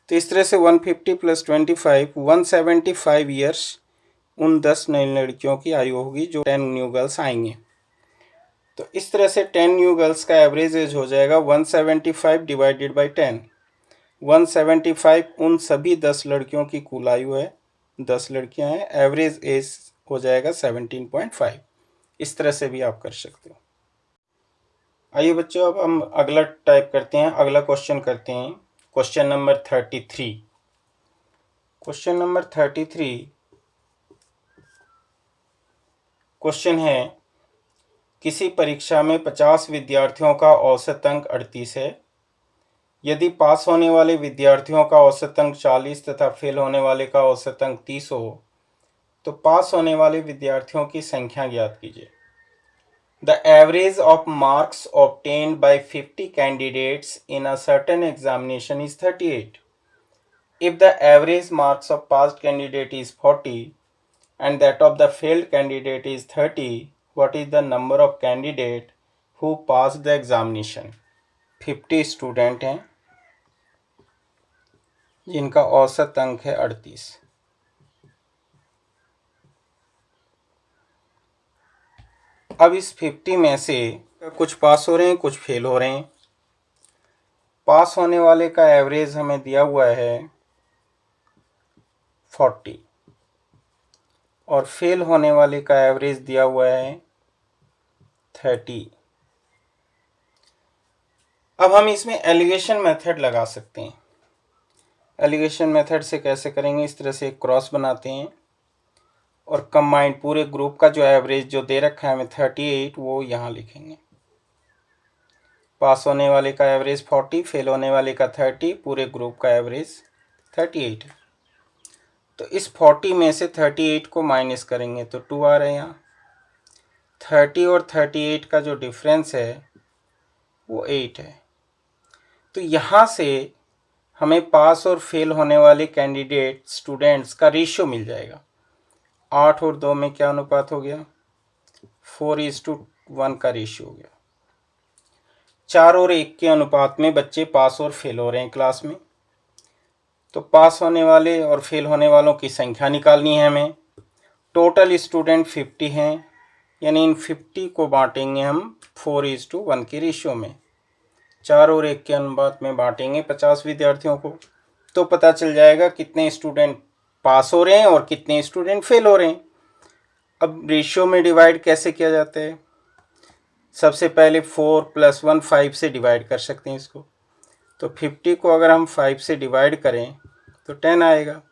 तो इस तरह से 150 प्लस 25 175 ईयर्स उन 10 नई लड़कियों की आयु होगी जो 10 न्यू गर्ल्स आएंगे। तो इस तरह से 10 न्यू गर्ल्स का एवरेज एज हो जाएगा 175 डिवाइडेड बाई 10। 175 उन सभी 10 लड़कियों की कुल आयु है, 10 लड़कियां हैं, एवरेज एज हो जाएगा 17.5। इस तरह से भी आप कर सकते हो। आइए बच्चों, अब हम अगला टाइप करते हैं, अगला क्वेश्चन करते हैं। Question number 33। Question number 33 question है, किसी परीक्षा में 50 विद्यार्थियों का औसत अंक 38 है। यदि पास होने वाले विद्यार्थियों का औसत अंक 40 तथा फेल होने वाले का औसत अंक 30 हो तो पास होने वाले विद्यार्थियों की संख्या ज्ञात कीजिए। The average of marks obtained by 50 candidates in a certain examination is 38. If the average marks of passed candidate is 40 and that of the failed candidate is 30, what is the number of candidate who passed the examination? 50 student हैं जिनका औसत अंक है 38। अब इस 50 में से कुछ पास हो रहे हैं, कुछ फेल हो रहे हैं। पास होने वाले का एवरेज हमें दिया हुआ है 40 और फेल होने वाले का एवरेज दिया हुआ है 30। अब हम इसमें एलिगेशन मेथड लगा सकते हैं। एलिगेशन मेथड से कैसे करेंगे, इस तरह से एक क्रॉस बनाते हैं और कंबाइंड पूरे ग्रुप का जो एवरेज जो दे रखा है हमें 38, वो यहाँ लिखेंगे। पास होने वाले का एवरेज 40, फेल होने वाले का 30, पूरे ग्रुप का एवरेज 38 है। तो इस 40 में से 38 को माइनस करेंगे तो 2 आ रहे हैं यहाँ। 30 और 38 का जो डिफरेंस है वो 8 है। तो यहाँ से हमें पास और फेल होने वाले कैंडिडेट स्टूडेंट्स का रेशियो मिल जाएगा। 8 और 2 में क्या अनुपात हो गया, 4:1 का रेशियो हो गया। 4 और 1 के अनुपात में बच्चे पास और फेल हो रहे हैं क्लास में। तो पास होने वाले और फेल होने वालों की संख्या निकालनी है हमें। टोटल स्टूडेंट 50 हैं, यानी इन 50 को बांटेंगे हम 4:1 के रेशियो में। 4 और 1 के अनुपात में बांटेंगे 50 विद्यार्थियों को, तो पता चल जाएगा कितने स्टूडेंट पास हो रहे हैं और कितने स्टूडेंट फेल हो रहे हैं। अब रेशियो में डिवाइड कैसे किया जाता है, सबसे पहले 4 + 1 5 से डिवाइड कर सकते हैं इसको। तो 50 को अगर हम 5 से डिवाइड करें तो 10 आएगा,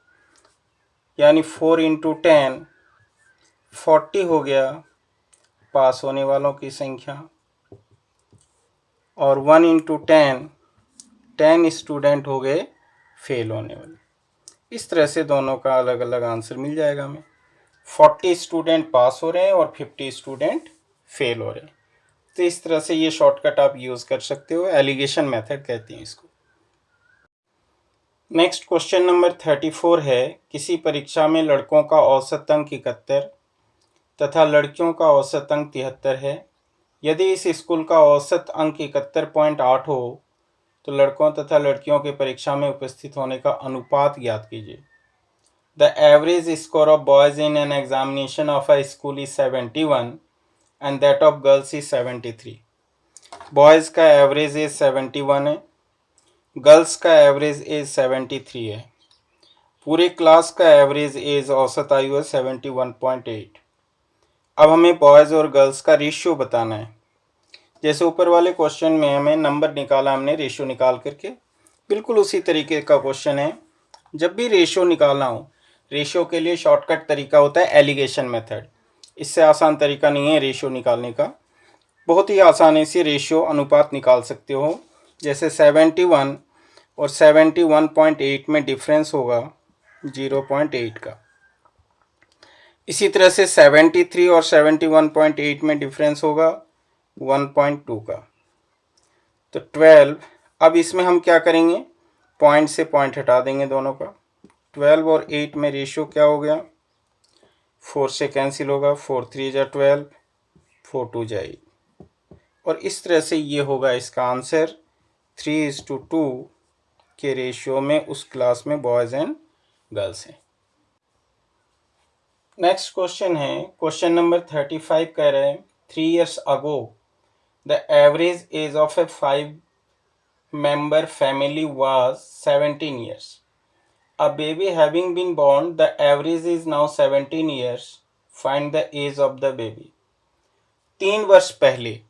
यानी 4 इंटू 10 40 हो गया पास होने वालों की संख्या, और 1 इंटू 10 स्टूडेंट हो गए फेल होने वाले। इस तरह से दोनों का अलग अलग आंसर मिल जाएगा हमें। 40 स्टूडेंट पास हो रहे हैं और 50 स्टूडेंट फेल हो रहे हैं। तो इस तरह से ये शॉर्टकट आप यूज़ कर सकते हो, एलिगेशन मेथड कहते हैं इसको। नेक्स्ट क्वेश्चन नंबर 34 है, किसी परीक्षा में लड़कों का औसत अंक 71 तथा लड़कियों का औसत अंक 73 है। यदि इस स्कूल का औसत अंक 71.8 हो तो लड़कों तथा लड़कियों के परीक्षा में उपस्थित होने का अनुपात ज्ञात कीजिए। The average score of boys in an examination of a school is 71 and that of girls is 73. Boys का एवरेज एज 71 है, गर्ल्स का एवरेज एज 73 है, पूरे क्लास का एवरेज एज औसत आयु है 71.8। अब हमें बॉयज़ और गर्ल्स का रेशियो बताना है। जैसे ऊपर वाले क्वेश्चन में हमें नंबर निकाला, हमने रेशियो निकाल करके, बिल्कुल उसी तरीके का क्वेश्चन है। जब भी रेशियो निकालना हो, रेशियो के लिए शॉर्टकट तरीका होता है एलिगेशन मेथड। इससे आसान तरीका नहीं है रेशियो निकालने का। बहुत ही आसानी से रेशियो अनुपात निकाल सकते हो। जैसे 71 और 71.8 में डिफरेंस होगा 0.8 का। इसी तरह से 73 और 71.8 में डिफरेंस होगा 1.2 का। तो 12। अब इसमें हम क्या करेंगे, पॉइंट से पॉइंट हटा देंगे दोनों का। 12 और 8 में रेशियो क्या हो गया, 4 से कैंसिल होगा, 4 3 जा 12, 4 2 जा 8। और इस तरह से ये होगा इसका आंसर 3:2 के रेशियो में उस क्लास में बॉयज़ एंड गर्ल्स हैं। नेक्स्ट क्वेश्चन है, क्वेश्चन नंबर 35 कह रहे हैं 3 years ago the average age of a 5-member family was 17 years. A baby having been born, the average is now 17 years. Find the age of the baby. 3 वर्ष पहले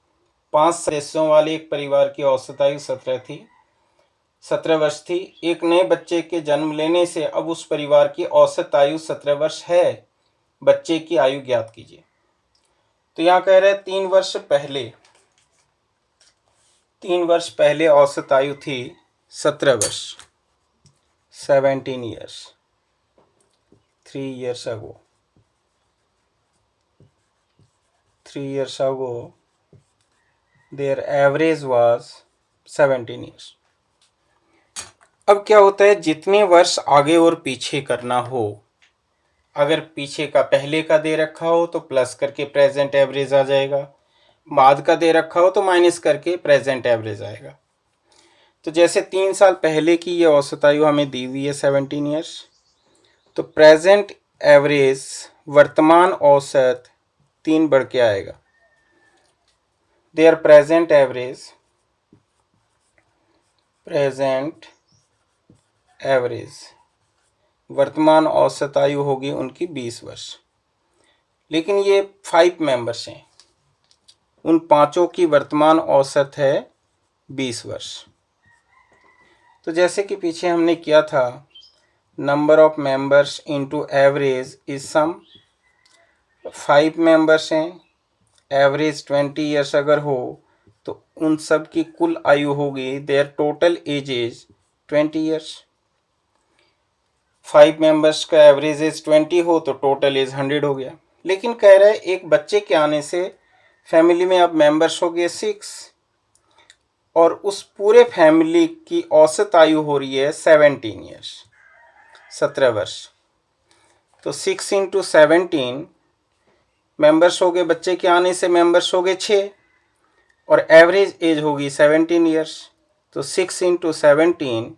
5 सदस्यों वाले एक परिवार की औसत आयु 17 वर्ष थी। एक नए बच्चे के जन्म लेने से अब उस परिवार की औसत आयु 17 वर्ष है। बच्चे की आयु ज्ञात कीजिए। तो यहाँ कह रहे हैं 3 वर्ष पहले औसत आयु थी 17 वर्ष, 17 years, 3 years ago, 3 years ago their average was 17 years. अब क्या होता है, जितने वर्ष आगे और पीछे करना हो, अगर पीछे का पहले का दे रखा हो तो प्लस करके प्रेजेंट एवरेज आ जाएगा, बाद का दे रखा हो तो माइनस करके प्रेजेंट एवरेज आएगा। तो जैसे 3 साल पहले की ये औसत आयु हमें दी हुई है 17 ईयर्स, तो प्रेजेंट एवरेज वर्तमान औसत 3 बढ़ के आएगा। देयर प्रेजेंट एवरेज वर्तमान औसत आयु होगी उनकी 20 वर्ष। लेकिन ये 5 मेंबर्स हैं, उन पांचों की वर्तमान औसत है 20 वर्ष। तो जैसे कि पीछे हमने किया था, number of members into average is sum. 5 members हैं, एवरेज 20 ईयर्स अगर हो तो उन सब की कुल आयु होगी, there total age is 20 years. 5 members का एवरेज एज 20 हो तो टोटल एज 100 हो गया। लेकिन कह रहा है एक बच्चे के आने से फैमिली में अब मेंबर्स हो गए 6 और उस पूरे फैमिली की औसत आयु हो रही है 17 ईयर्स, 17 वर्ष। तो 6 इंटू 17 मेंबर्स हो गए, बच्चे के आने से मेंबर्स हो गए 6 और एवरेज एज होगी 17 ईयर्स। तो 6 इंटू 17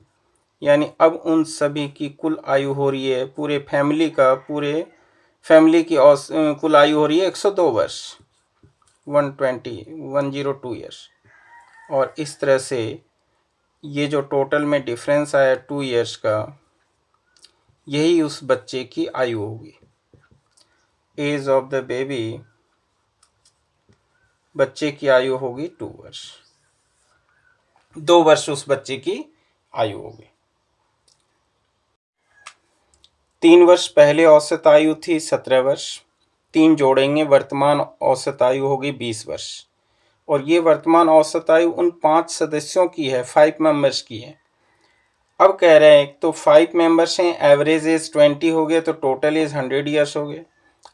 यानी अब उन सभी की कुल आयु हो रही है, पूरे फैमिली की कुल आयु हो रही है 102 वर्ष, 102 ईयर्स। और इस तरह से ये जो टोटल में डिफरेंस आया 2 ईयर्स का, यही उस बच्चे की आयु होगी। एज ऑफ द बेबी, बच्चे की आयु होगी 2 वर्ष। 2 वर्ष उस बच्चे की आयु होगी। 3 वर्ष पहले औसत आयु थी 17 वर्ष, 3 जोड़ेंगे, वर्तमान औसत आयु होगी 20 वर्ष। और ये वर्तमान औसत आयु उन 5 सदस्यों की है, 5 मेंबर्स की है। अब कह रहे हैं तो 5 मेंबर्स हैं, एवरेज एज 20 हो गया, तो टोटल एज 100 ईयर्स हो गए।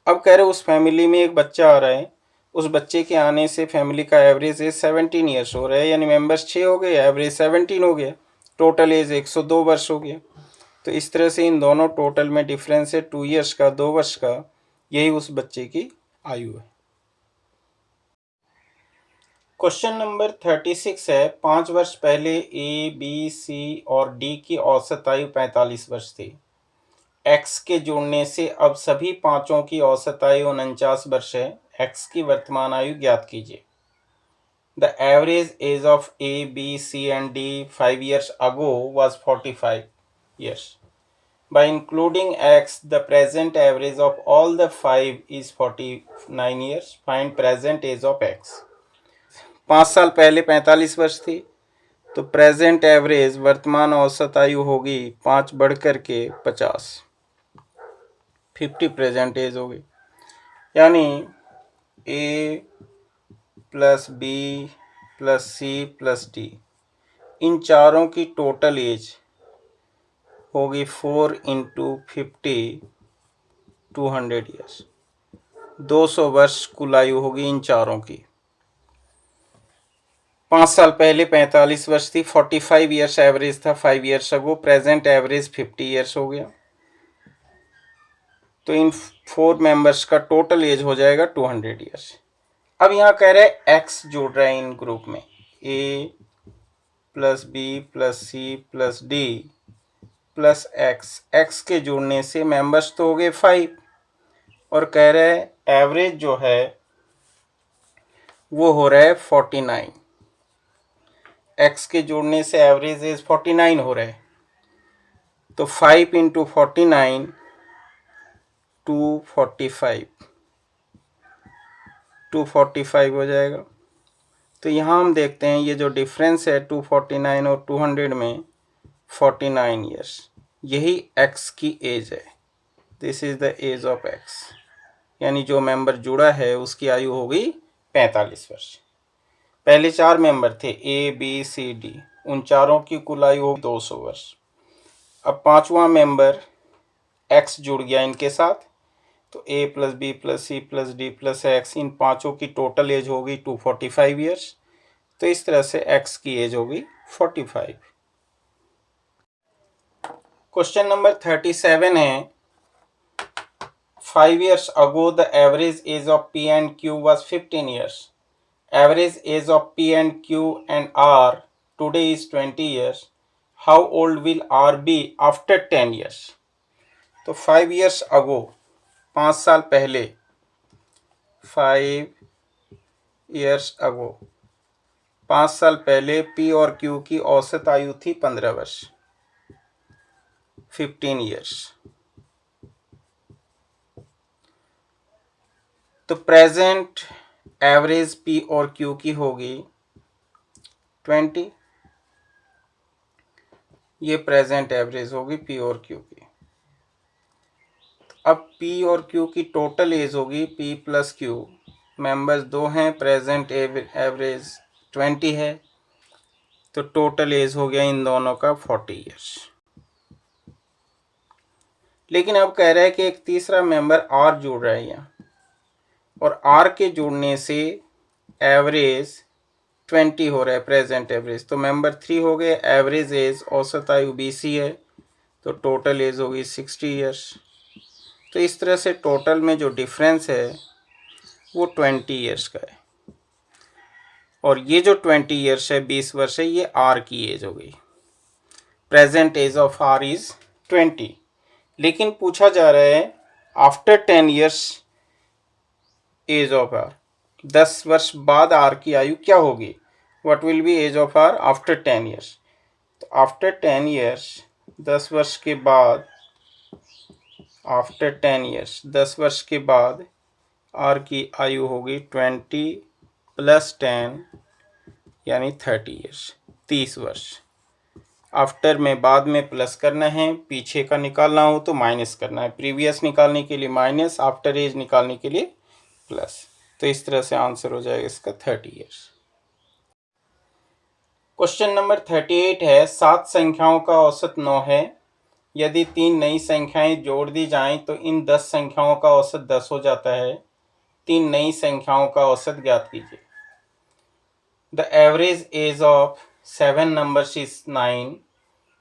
अब कह रहे उस फैमिली में एक बच्चा आ रहा है, उस बच्चे के आने से फैमिली का एवरेज एज 17 ईयर्स हो रहा है, यानी मेंबर्स 6 हो गए, एवरेज 17 हो गया, टोटल एज 102 वर्ष हो गया। तो इस तरह से इन दोनों टोटल में डिफरेंस है 2 ईयर्स का, 2 वर्ष का, यही उस बच्चे की आयु है। क्वेश्चन नंबर 36 है, 5 वर्ष पहले ए, बी, सी और डी की औसत आयु 45 वर्ष थी। एक्स के जुड़ने से अब सभी पांचों की औसत आयु 49 वर्ष है। एक्स की वर्तमान आयु ज्ञात कीजिए। The average age of A, B, C and D 5 years ago was 45 years. By including x, the present average of all the 5 is 49 years. Find present age of x. 5 साल पहले 45 वर्ष थी, तो प्रेजेंट एवरेज वर्तमान औसत आयु होगी 5 बढ़ करके 50, 50 प्रेजेंट एज होगी। यानी A plus B plus C plus D, इन चारों की टोटल एज होगी 4 × 50, 200 ईयर्स, 200 वर्ष कुल आयु होगी इन चारों की। 5 साल पहले 45 वर्ष थी, 45 ईयर्स एवरेज था 5 years ago, present average 50 years हो गया, तो इन 4 मेंबर्स का टोटल एज हो जाएगा 200 ईयर्स। अब यहाँ कह रहे हैं एक्स जोड़ रहे हैं इन ग्रुप में, A plus B plus C plus D plus X, X के जुड़ने से मेंबर्स तो हो गए 5, और कह रहे हैं एवरेज जो है वो हो रहा है 49। एक्स के जुड़ने से एवरेज एज 49 हो रहा है, तो 5 × 49 245, 245 हो जाएगा। तो यहाँ हम देखते हैं ये जो डिफरेंस है 249 और 200 में 49 ईयर्स, यही एक्स की एज है। This is the age of x, यानी जो मेंबर जुड़ा है उसकी आयु होगी 45 वर्ष। पहले 4 मेंबर थे ए, बी, सी, डी, उन चारों की कुल आयु होगी 200 वर्ष। अब 5वां मेंबर एक्स जुड़ गया इनके साथ, तो A plus B plus C plus D plus X, इन पांचों की टोटल एज होगी 245 ईयर्स। तो इस तरह से एक्स की एज होगी 45। क्वेश्चन नंबर 37 है, 5 years ago the average age of P and Q was 15 years. Average age of P and Q and R today is 20 years. How old will R be after 10 years? तो 5 years ago, 5 साल पहले, 5 years ago, 5 साल पहले P और Q की औसत आयु थी 15 वर्ष, 15 years। तो प्रेजेंट एवरेज पी और क्यू की होगी 20, ये प्रेजेंट एवरेज होगी पी और क्यू की। अब पी और क्यू की टोटल एज होगी पी प्लस क्यू, मेंबर्स 2 हैं, प्रेजेंट एवरेज 20 है, तो टोटल एज हो गया इन दोनों का 40 ईयर्स। लेकिन अब कह रहा है कि एक तीसरा मेंबर आर जुड़ रहा है यहाँ, और आर के जुड़ने से एवरेज 20 हो रहा है, प्रेजेंट एवरेज, तो मेंबर 3 हो गए। एवरेज एज औसत आयु 20 है, तो टोटल एज होगी 60 ईयर्स। तो इस तरह से टोटल में जो डिफरेंस है वो 20 ईयर्स का है, और ये जो 20 ईयर्स है, 20 वर्ष है, ये आर की एज हो गई। Present age of R is 20। लेकिन पूछा जा रहा है after 10 years age of R, 10 वर्ष बाद आर की आयु क्या होगी, what will be age of R after 10 years. तो आफ्टर 10 ईयर्स, 10 वर्ष के बाद, आफ्टर 10 ईयर्स, 10 वर्ष के बाद आर की आयु होगी 20 + 10 यानी 30 ईयर्स। 30 वर्ष। आफ्टर में बाद में प्लस करना है, पीछे का निकालना हो तो माइनस करना है। प्रीवियस निकालने के लिए माइनस, आफ्टर एज निकालने के लिए प्लस। तो इस तरह से आंसर हो जाएगा इसका 30 ईयर्स। क्वेश्चन नंबर 38 है 7 संख्याओं का औसत 9 है। यदि 3 नई संख्याएं जोड़ दी जाएं तो इन 10 संख्याओं का औसत 10 हो जाता है। 3 नई संख्याओं का औसत ज्ञात कीजिए। The average age of 7 numbers is 9.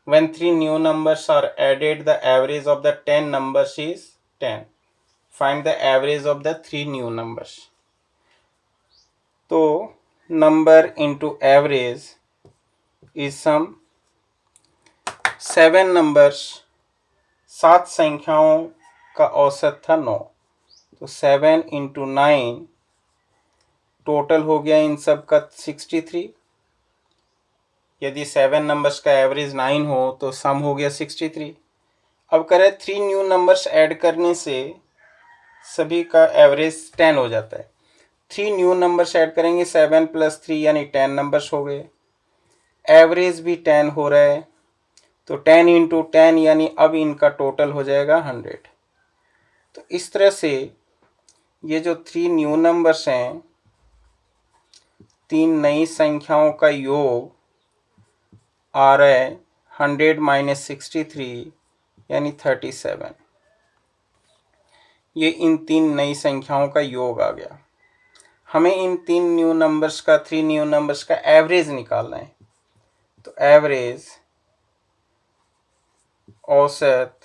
When 3 new numbers are added, the average of the 10 numbers is 10. Find the average of the 3 new numbers. तो number into average is sum 7 numbers, 7 संख्याओं का औसत था 9, तो 7 इंटू 9 टोटल हो गया इन सब का 63। यदि 7 नंबर्स का एवरेज 9 हो तो सम हो गया 63। अब करें 3 न्यू नंबर्स ऐड करने से सभी का एवरेज 10 हो जाता है। 3 न्यू नंबर्स ऐड करेंगे, 7 + 3 यानी 10 नंबर्स हो गए। एवरेज भी 10 हो रहा है, तो 10 इंटू 10 यानी अब इनका टोटल हो जाएगा 100। तो इस तरह से ये जो 3 न्यू नंबर्स हैं, 3 नई संख्याओं का योग आ रहा है 100 - 63 यानी 37। ये इन 3 नई संख्याओं का योग आ गया। हमें इन 3 न्यू नंबर्स का, 3 न्यू नंबर्स का एवरेज निकालना है। तो एवरेज औसत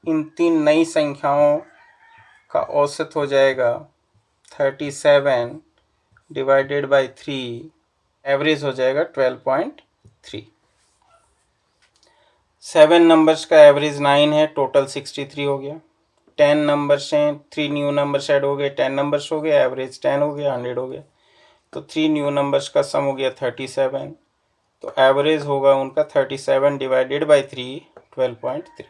इन 3 नई संख्याओं का औसत हो जाएगा 37 डिवाइडेड बाय 3, एवरेज हो जाएगा 12.3। 7 नंबर्स का एवरेज 9 है, टोटल 63 हो गया। 10 नंबर्स हैं, 3 न्यू नंबर्स ऐड हो गए, 10 नंबर्स हो गए, एवरेज 10 हो गया, 100 हो गया। तो 3 न्यू नंबर्स का सम हो गया 37, तो एवरेज होगा उनका 37 divided by 3, 12.3।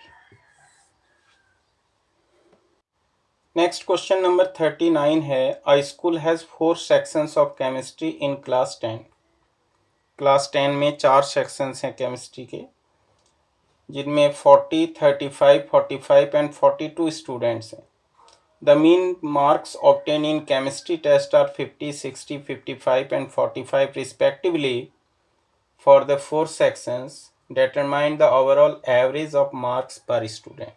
Next question number 39 है अ school has 4 sections of chemistry in class 10। Class 10 में 4 सेक्शंस हैं केमिस्ट्री के, जिनमें 40, 35, 45 एंड 42 स्टूडेंट्स हैं। The mean marks obtain in chemistry test are 50, 60, 55 and 45 respectively for the 4 sections. Determine the overall average of marks per student.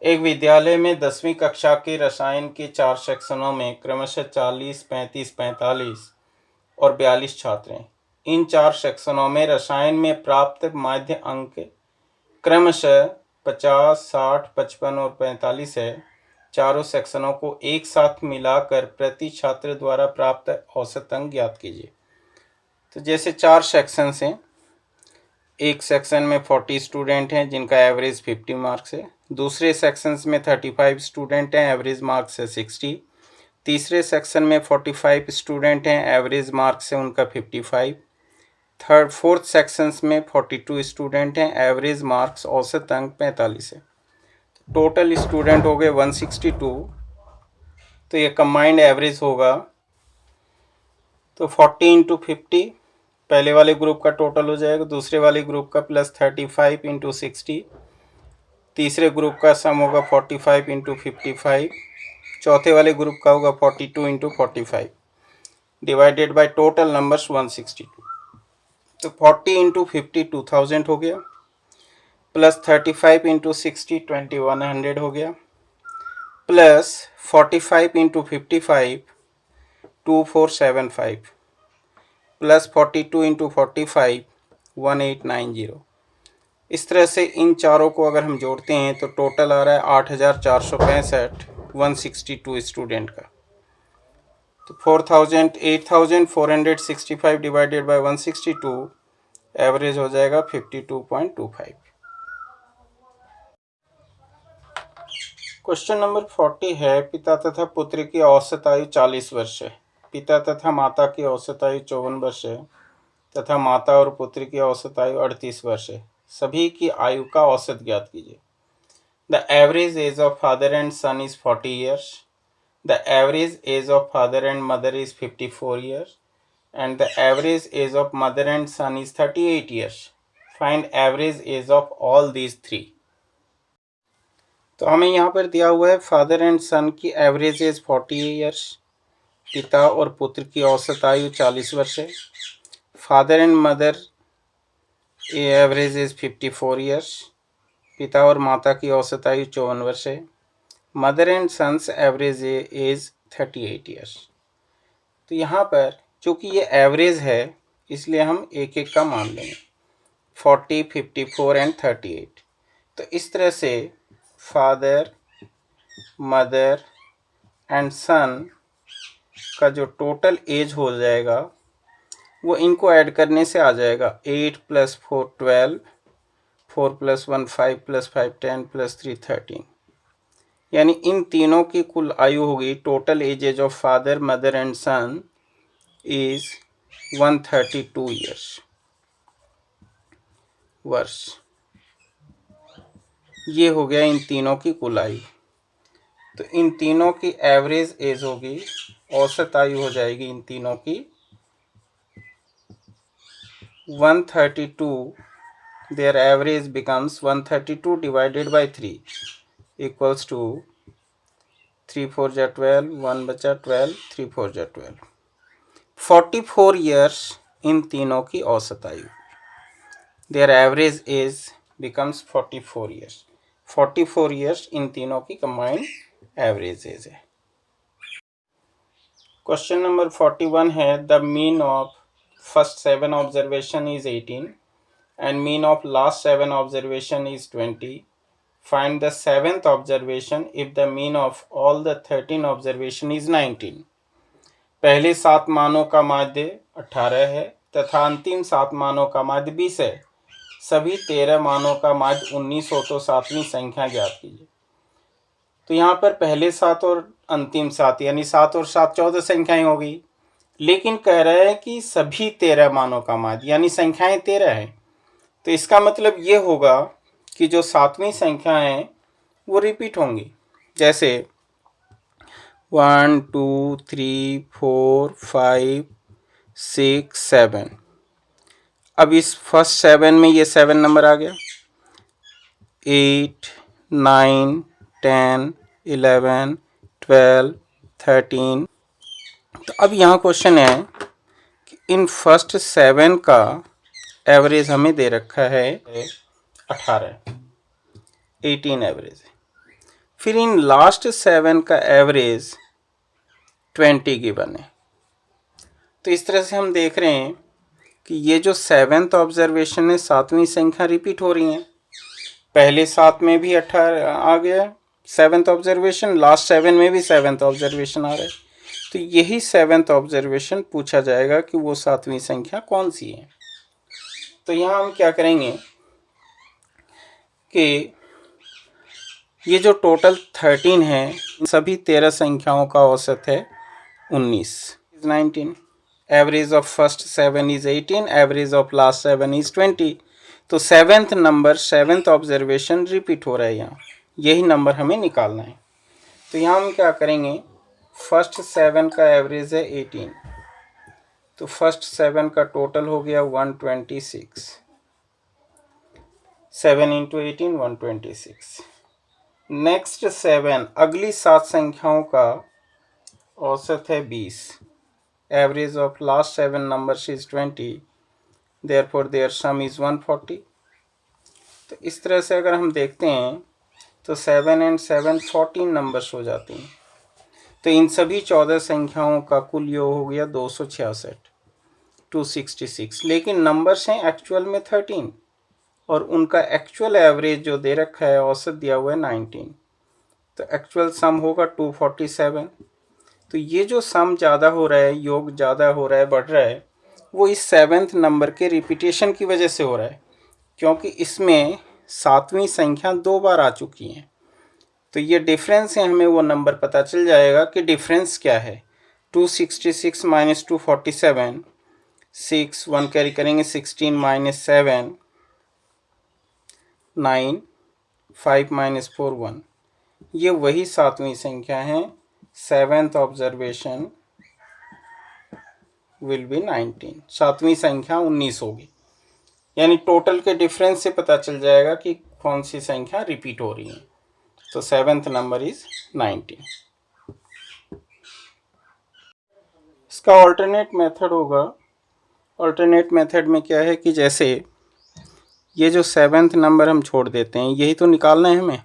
एक विद्यालय में 10वीं कक्षा के रसायन के 4 सेक्शनों में क्रमशः 40, 35, 45 और 42 छात्र हैं। इन 4 सेक्शनों में रसायन में प्राप्त माध्य अंक क्रमशः 50, 60, 55 और 45 है। चारों सेक्शनों को एक साथ मिलाकर प्रति छात्र द्वारा प्राप्त औसत अंक ज्ञात कीजिए। तो जैसे 4 सेक्शंस हैं, एक सेक्शन में 40 स्टूडेंट हैं जिनका एवरेज 50 मार्क्स है। दूसरे सेक्शंस में 35 स्टूडेंट हैं, एवरेज मार्क्स है 60। तीसरे सेक्शन में 45 स्टूडेंट हैं, एवरेज मार्क्स है उनका 55। फोर्थ सेक्शंस में 42 स्टूडेंट हैं, एवरेज मार्क्स औसत अंक 45 है। टोटल स्टूडेंट हो गए 162। तो ये कंबाइंड एवरेज होगा, तो 40 इंटू 50 पहले वाले ग्रुप का टोटल हो जाएगा, दूसरे वाले ग्रुप का प्लस 35 इंटू 60, तीसरे ग्रुप का सम होगा 45 इंटू 55, चौथे वाले ग्रुप का होगा 42 into 45 divided by total numbers 162। तो 40 इंटू 50 2000 हो गया, प्लस 35 इंटू 60 2100 हो गया, प्लस 45 इंटू 55 2475, प्लस 42 इंटू 45 1890। इस तरह से इन चारों को अगर हम जोड़ते हैं तो टोटल आ रहा है 8465 162 स्टूडेंट का। तो 8465 डिवाइडेड बाय 162, एवरेज हो जाएगा 52.25। क्वेश्चन नंबर 40 है पिता तथा पुत्र की औसत आयु 40 वर्ष है। पिता तथा माता की औसत आयु 54 वर्ष है तथा माता और पुत्र की औसत आयु 38 वर्ष है। सभी की आयु का औसत ज्ञात कीजिए। The average age of father and son is 40 years. The average age of father and mother is 54 years. and the average age of mother and son is 38 years. Find average age of all these three. तो हमें यहाँ पर दिया हुआ है father and सन की average age 40 years, पिता और पुत्र की औसत आयु 40 वर्ष है। Father and mother average age 54 years, पिता और माता की औसत आयु 54 वर्ष है। Mother and sons average age 38 years. तो यहाँ पर चूँकि ये एवरेज है इसलिए हम एक एक का मान लेंगे, 40, 54 एंड 38। तो इस तरह से फादर, मदर एंड सन का जो टोटल एज हो जाएगा वो इनको ऐड करने से आ जाएगा 8 + 4 12, 4 + 1 5 + 5 10 + 3 13। यानी इन तीनों की कुल आयु होगी, total age of father, mother and son is 132 years वर्ष। ये हो गया इन तीनों की कुल आयु। तो इन तीनों की एवरेज एज होगी, औसत आयु हो जाएगी इन तीनों की 132। Their average becomes 132 divided by 3 equals to 3 4 जा 12, 1 बचा 12, 3 4 जा 12, 44 ईयर्स इन तीनों की औसत आयु। There average age becomes 44 years. 44 years in तीनों की कंबाइंड एवरेज एज है। क्वेश्चन नंबर 41 है, the mean of first 7 observation is 18 and mean of last 7 observation is 20। Find the 7th observation if the mean of all the 13 observation is 19। पहले 7 मानों का माध्य 18 है तथा अंतिम 7 मानों का माध्य 20 है। सभी 13 मानों का माध्य 19 हो तो 7वीं संख्या ज्ञात कीजिए। तो यहाँ पर पहले 7 और अंतिम 7 यानी 7 और 7 14 संख्याएं होगी, लेकिन कह रहा है कि सभी 13 मानों का माध्य यानी संख्याएं 13 है। तो इसका मतलब ये होगा कि जो 7वीं संख्या है वो रिपीट होंगी, जैसे 1 2 3 4 5 6 7। अब इस फर्स्ट 7 में ये 7 नंबर आ गया, 8 9 10 11 12 13। तो अब यहाँ क्वेश्चन है कि इन फर्स्ट 7 का एवरेज हमें दे रखा है 18 एवरेज है। फिर इन लास्ट 7 का एवरेज 20 गिवन है। तो इस तरह से हम देख रहे हैं कि ये जो 7th ऑब्जर्वेशन है 7वीं संख्या रिपीट हो रही हैं। पहले 7 में भी 18 आ गया 7th ऑब्जर्वेशन, लास्ट 7 में भी 7th ऑब्जर्वेशन आ रहा है। तो यही 7th ऑब्जर्वेशन पूछा जाएगा कि वो 7वीं संख्या कौन सी है। तो यहाँ हम क्या करेंगे कि ये जो टोटल 13 है सभी 13 संख्याओं का औसत है 19 19। Average of first 7 is 18, average of last 7 is 20। तो 7th number 7th observation repeat हो रहा है, यहाँ यही नंबर हमें निकालना है। तो यहाँ हम क्या करेंगे, फर्स्ट 7 का एवरेज है 18, तो फर्स्ट 7 का टोटल हो गया 126। 7 × 18 126। नेक्स्ट 7 अगली 7 संख्याओं का औसत है 20। Average of last 7 numbers is 20, therefore their sum is 140। तो इस तरह से अगर हम देखते हैं तो 7 and 7 14 नंबर्स हो जाती हैं। तो इन सभी 14 संख्याओं का कुल योग हो गया 266 266। लेकिन नंबर्स हैं एक्चुअल में 13 और उनका एक्चुअल एवरेज जो दे रखा है औसत दिया हुआ है 19। तो एक्चुअल सम होगा 247। तो ये जो सम ज़्यादा हो रहा है, योग ज़्यादा हो रहा है, बढ़ रहा है, वो इस 7th नंबर के रिपीटेशन की वजह से हो रहा है, क्योंकि इसमें 7वीं संख्या 2 बार आ चुकी हैं। तो ये डिफरेंस है, हमें वो नंबर पता चल जाएगा कि डिफरेंस क्या है। 266 - 247, 6 1 कैरी करेंगे, 16 - 7 9, 5 - 4 1। ये वही 7वीं संख्या है। 7th ऑब्जर्वेशन विल बी 19, सातवीं संख्या 19 होगी। यानी टोटल के डिफरेंस से पता चल जाएगा कि कौन सी संख्या रिपीट हो रही है। तो सेवेंथ नंबर इज 19। इसका ऑल्टरनेट मेथड होगा। ऑल्टरनेट मेथड में क्या है कि जैसे ये जो सेवेंथ नंबर हम छोड़ देते हैं, यही तो निकालना है हमें।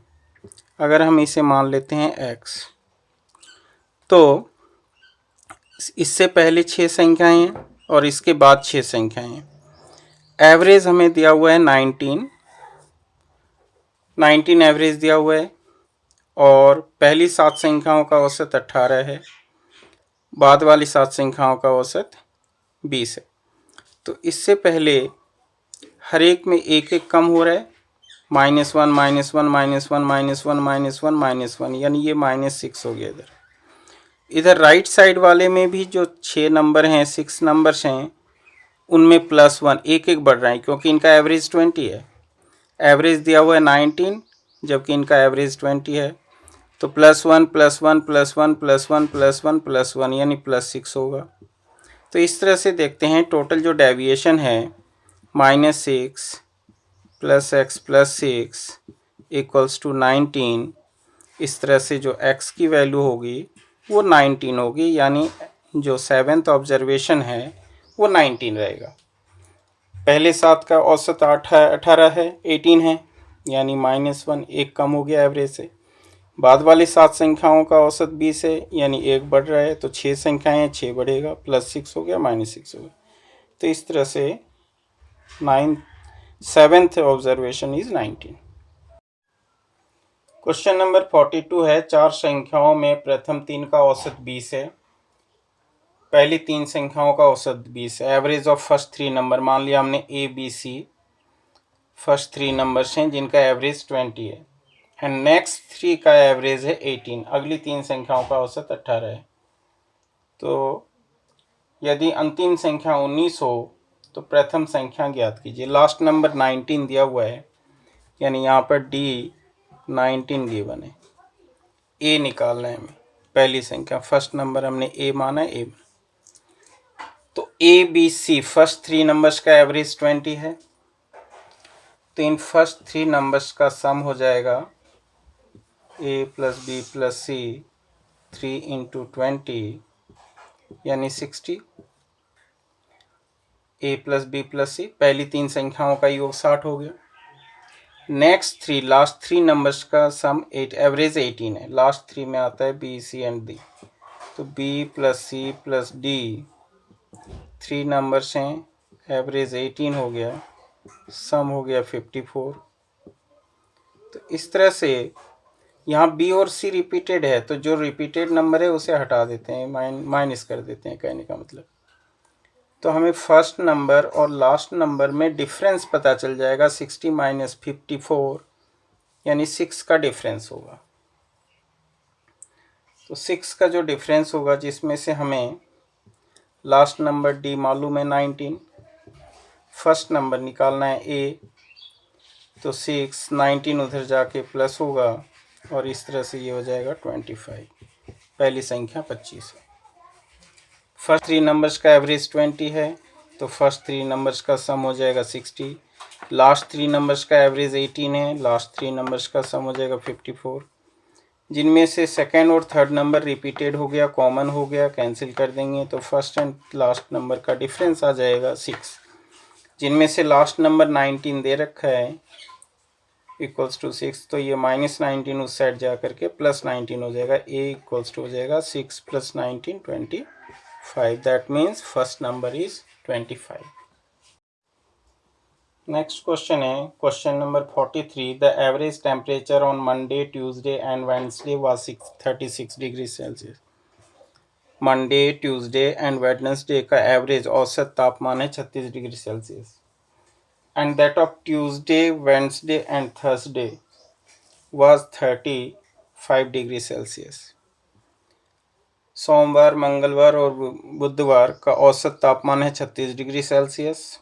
अगर हम इसे मान लेते हैं x, तो इससे पहले 6 संख्याएं हैं और इसके बाद 6 संख्याएं हैं। एवरेज हमें दिया हुआ है 19 एवरेज दिया हुआ है, और पहली 7 संख्याओं का औसत 18 है, बाद वाली 7 संख्याओं का औसत 20 है। तो इससे पहले हर एक में एक एक कम हो रहा है, -1 -1 -1 -1 -1 -1 -1, यानी ये -6 हो गया। इधर राइट साइड वाले में भी जो 6 नंबर हैं, 6 नंबर्स हैं, उनमें +1 एक एक बढ़ रहा है, क्योंकि इनका एवरेज 20 है। एवरेज दिया हुआ है 19, जबकि इनका एवरेज 20 है। तो +1 +1 +1 +1 +1 +1 यानी +6 होगा। तो इस तरह से देखते हैं टोटल जो डेविएशन है -6 + x + 6 = 19। इस तरह से जो x की वैल्यू होगी वो 19 होगी, यानी जो सेवेंथ ऑब्जर्वेशन है वो 19 रहेगा। पहले 7 का औसत 18 है, 18 है, यानी -1 एक कम हो गया एवरेज से। बाद वाली 7 संख्याओं का औसत 20 है, यानी एक बढ़ रहा है, तो 6 संख्याएं हैं, 6 बढ़ेगा, +6 हो गया, -6 हो गया। तो इस तरह से seventh observation is 19। Question number 42 है, 4 संख्याओं में प्रथम 3 का औसत 20 है, पहली 3 संख्याओं का औसत 20 है। एवरेज ऑफ फर्स्ट 3 नंबर, मान लिया हमने ABC फर्स्ट 3 नंबर्स हैं जिनका एवरेज 20 है, एंड नेक्स्ट 3 का एवरेज है 18, अगली 3 संख्याओं का औसत 18 है। तो यदि अंतिम संख्या 19 हो तो प्रथम संख्या ज्ञात कीजिए। लास्ट नंबर 19 दिया हुआ है, यानी यहाँ पर D 19 गिवन है। A निकालना है हमें, पहली संख्या, फर्स्ट नंबर हमने A माना है, A। तो ABC फर्स्ट 3 नंबर्स का एवरेज 20 है, तो इन फर्स्ट 3 नंबर्स का सम हो जाएगा A + B + C 3 × 20 यानी 60। A + B + C पहली 3 संख्याओं का योग 60 हो गया। नेक्स्ट 3 लास्ट 3 नंबर्स का सम 8, एवरेज 18 है, लास्ट 3 में आता है B, C एंड D। तो B + C + D 3 नंबर्स हैं, एवरेज 18 हो गया, सम हो गया 54। तो इस तरह से यहाँ B और C रिपीटेड है, तो जो रिपीटेड नंबर है उसे हटा देते हैं, माइनस कर देते हैं, कहने का मतलब। तो हमें फर्स्ट नंबर और लास्ट नंबर में डिफरेंस पता चल जाएगा, 60 - 54 यानी 6 का डिफरेंस होगा। तो 6 का जो डिफरेंस होगा, जिसमें से हमें लास्ट नंबर D मालूम है 19, फर्स्ट नंबर निकालना है A, तो 6 19 उधर जाके प्लस होगा, और इस तरह से ये हो जाएगा 25, पहली संख्या 25 है। फर्स्ट 3 नंबर्स का एवरेज 20 है, तो फर्स्ट 3 नंबर्स का सम हो जाएगा 60। लास्ट 3 नंबर्स का एवरेज 18 है, लास्ट 3 नंबर्स का सम हो जाएगा 54, जिनमें से सेकेंड और थर्ड नंबर रिपीटेड हो गया, कॉमन हो गया, कैंसिल कर देंगे, तो फर्स्ट एंड लास्ट नंबर का डिफरेंस आ जाएगा 6, जिनमें से लास्ट नंबर 19 दे रखा है = 6, तो ये -19 उस साइड जा करके +19 हो जाएगा। A = हो जाएगा 6 + 19 25, that means first number is 25। Next question है, question number 43, the average temperature on Monday, Tuesday and Wednesday was 36 degree Celsius. Monday, Tuesday and Wednesday का एवरेज औसत तापमान है 36 degree Celsius, and that of Tuesday, Wednesday and Thursday was 35 degree Celsius. सोमवार, मंगलवार और बुधवार का औसत तापमान है 36 डिग्री सेल्सियस।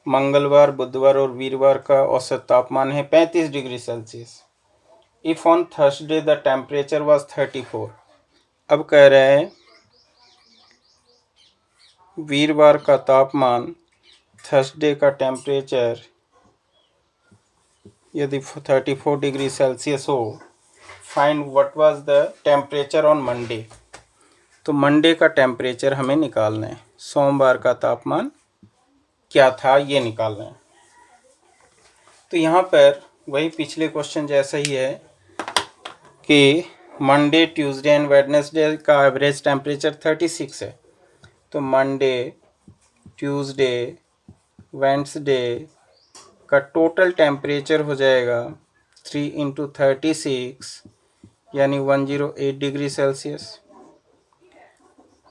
मंगलवार, बुधवार और वीरवार का औसत तापमान है 35 degree Celsius. If on Thursday the temperature was 34। अब कह रहे हैं वीरवार का तापमान, थर्सडे का टेम्परेचर यदि 34 डिग्री सेल्सियस हो, find what was the temperature on Monday. तो मंडे का टेम्परेचर हमें निकालना है, सोमवार का तापमान क्या था ये निकालना है। तो यहाँ पर वही पिछले क्वेश्चन जैसा ही है कि मंडे, ट्यूसडे एंड वेडनेसडे का एवरेज टेम्परेचर 36 है। तो मंडे, ट्यूसडे, वेडनेसडे का टोटल टेम्परेचर हो जाएगा 3 × 36 यानी 108 डिग्री सेल्सियस।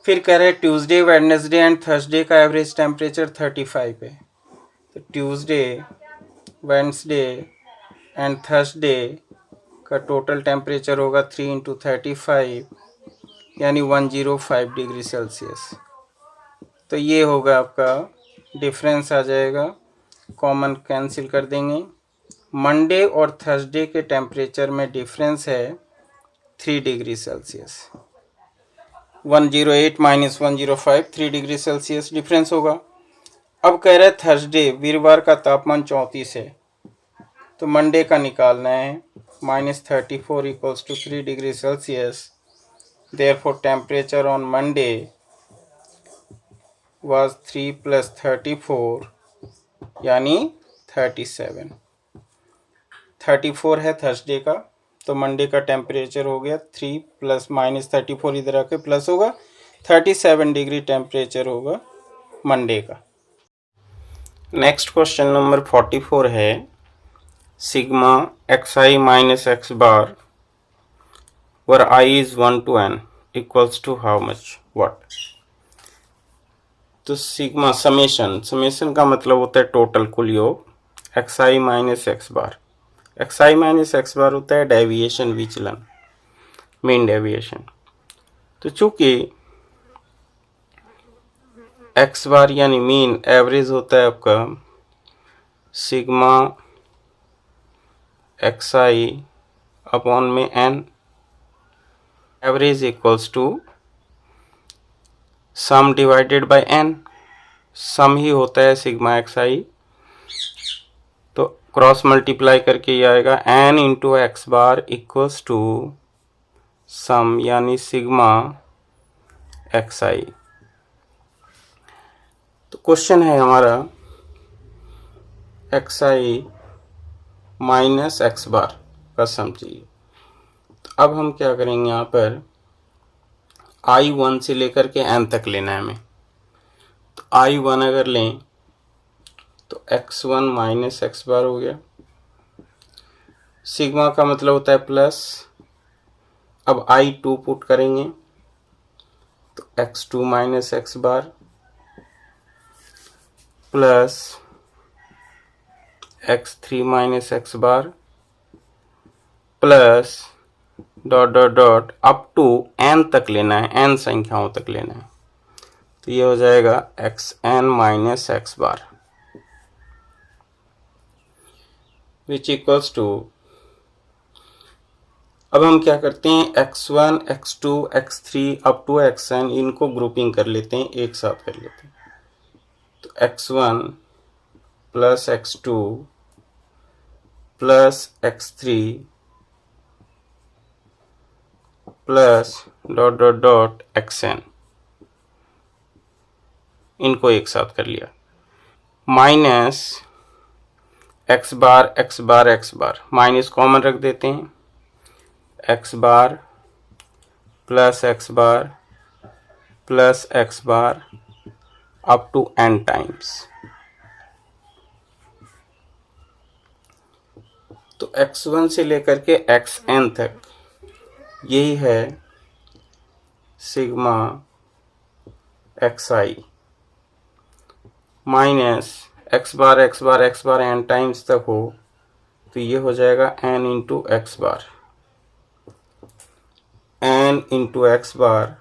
फिर कह रहे ट्यूसडे, वेडनेसडे एंड थर्सडे का एवरेज टेम्परेचर 35 है। तो ट्यूसडे, वेडनेसडे एंड थर्सडे का टोटल टेम्परेचर होगा 3 × 35 यानी 105 डिग्री सेल्सियस। तो ये होगा आपका डिफरेंस आ जाएगा, कॉमन कैंसिल कर देंगे। मंडे और थर्सडे के टेम्परेचर में डिफरेंस है 3 degree Celsius. 108 - 105 3 degree Celsius difference होगा। अब कह रहे हैं थर्सडे, वीरवार का तापमान 34 है, तो मंडे का निकालना है। -34 = 3 degree Celsius. Therefore temperature on Monday was 3 + 34 यानी 37। 34 है थर्सडे का, तो मंडे का टेम्परेचर हो गया 3 + -34 इधर आके प्लस होगा 37 डिग्री टेम्परेचर होगा मंडे का। नेक्स्ट क्वेश्चन नंबर 44 है, sigma xi - x bar where I is 1 to n equals to how much, what। तो सिग्मा समेशन का मतलब होता है टोटल, कुल योग, xi - x बार। xi - x बार होता है डेविएशन, विचलन, मीन डेविएशन। तो चूंकि x बार यानी मीन एवरेज होता है आपका सिग्मा xi अपॉन में n, average equals to sum divided by n, sum ही होता है सिग्मा xi। तो क्रॉस मल्टीप्लाई करके ये आएगा n × x bar equals to sum यानी सिग्मा xi। तो क्वेश्चन है हमारा xi - x बार का सम चाहिए। तो अब हम क्या करेंगे, यहाँ पर i1 से लेकर के n तक लेना है हमें। तो i1 अगर लें तो x1 - x बार हो गया। सिग्मा का मतलब होता है प्लस। अब i2 पुट करेंगे तो x2 - x bar plus x3 - x bar plus dot dot dot up to n तक लेना है, n संख्याओं तक लेना है। तो ये हो जाएगा xn - x bar which equals to, अब हम क्या करते हैं x1, x2, x3 up to xn इनको ग्रुपिंग कर लेते हैं, एक साथ कर लेते हैं। तो x1 plus x2 plus x3 plus dot dot dot xn, इनको एक साथ कर लिया। Minus x bar x bar x bar, minus common रख देते हैं, x bar plus x bar plus x bar up to n times. तो x1 से लेकर के xn तक यही है sigma xi minus x bar x bar x bar n times तक हो, तो ये हो जाएगा n × x bar, n × x bar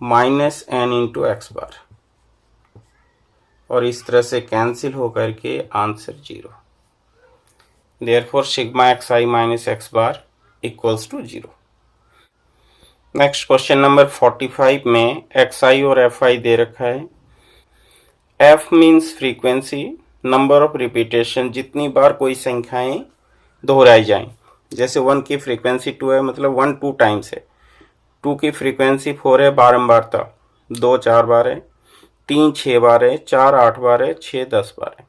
minus n × x bar, और इस तरह से कैंसिल हो करके answer 0। Therefore sigma xi - x bar equals to 0। Next question number 45 में xi और fi दे रखा है। f means frequency, number of repetition, जितनी बार कोई संख्याएं दोहराई जाएं। जैसे 1 की फ्रीक्वेंसी 2 है, मतलब 1 2 टाइम्स है। 2 की फ्रीक्वेंसी 4 है, बारंबारता 2 4 बार है, 3 6 बार है, 4 8 बार है, 6 10 बार है।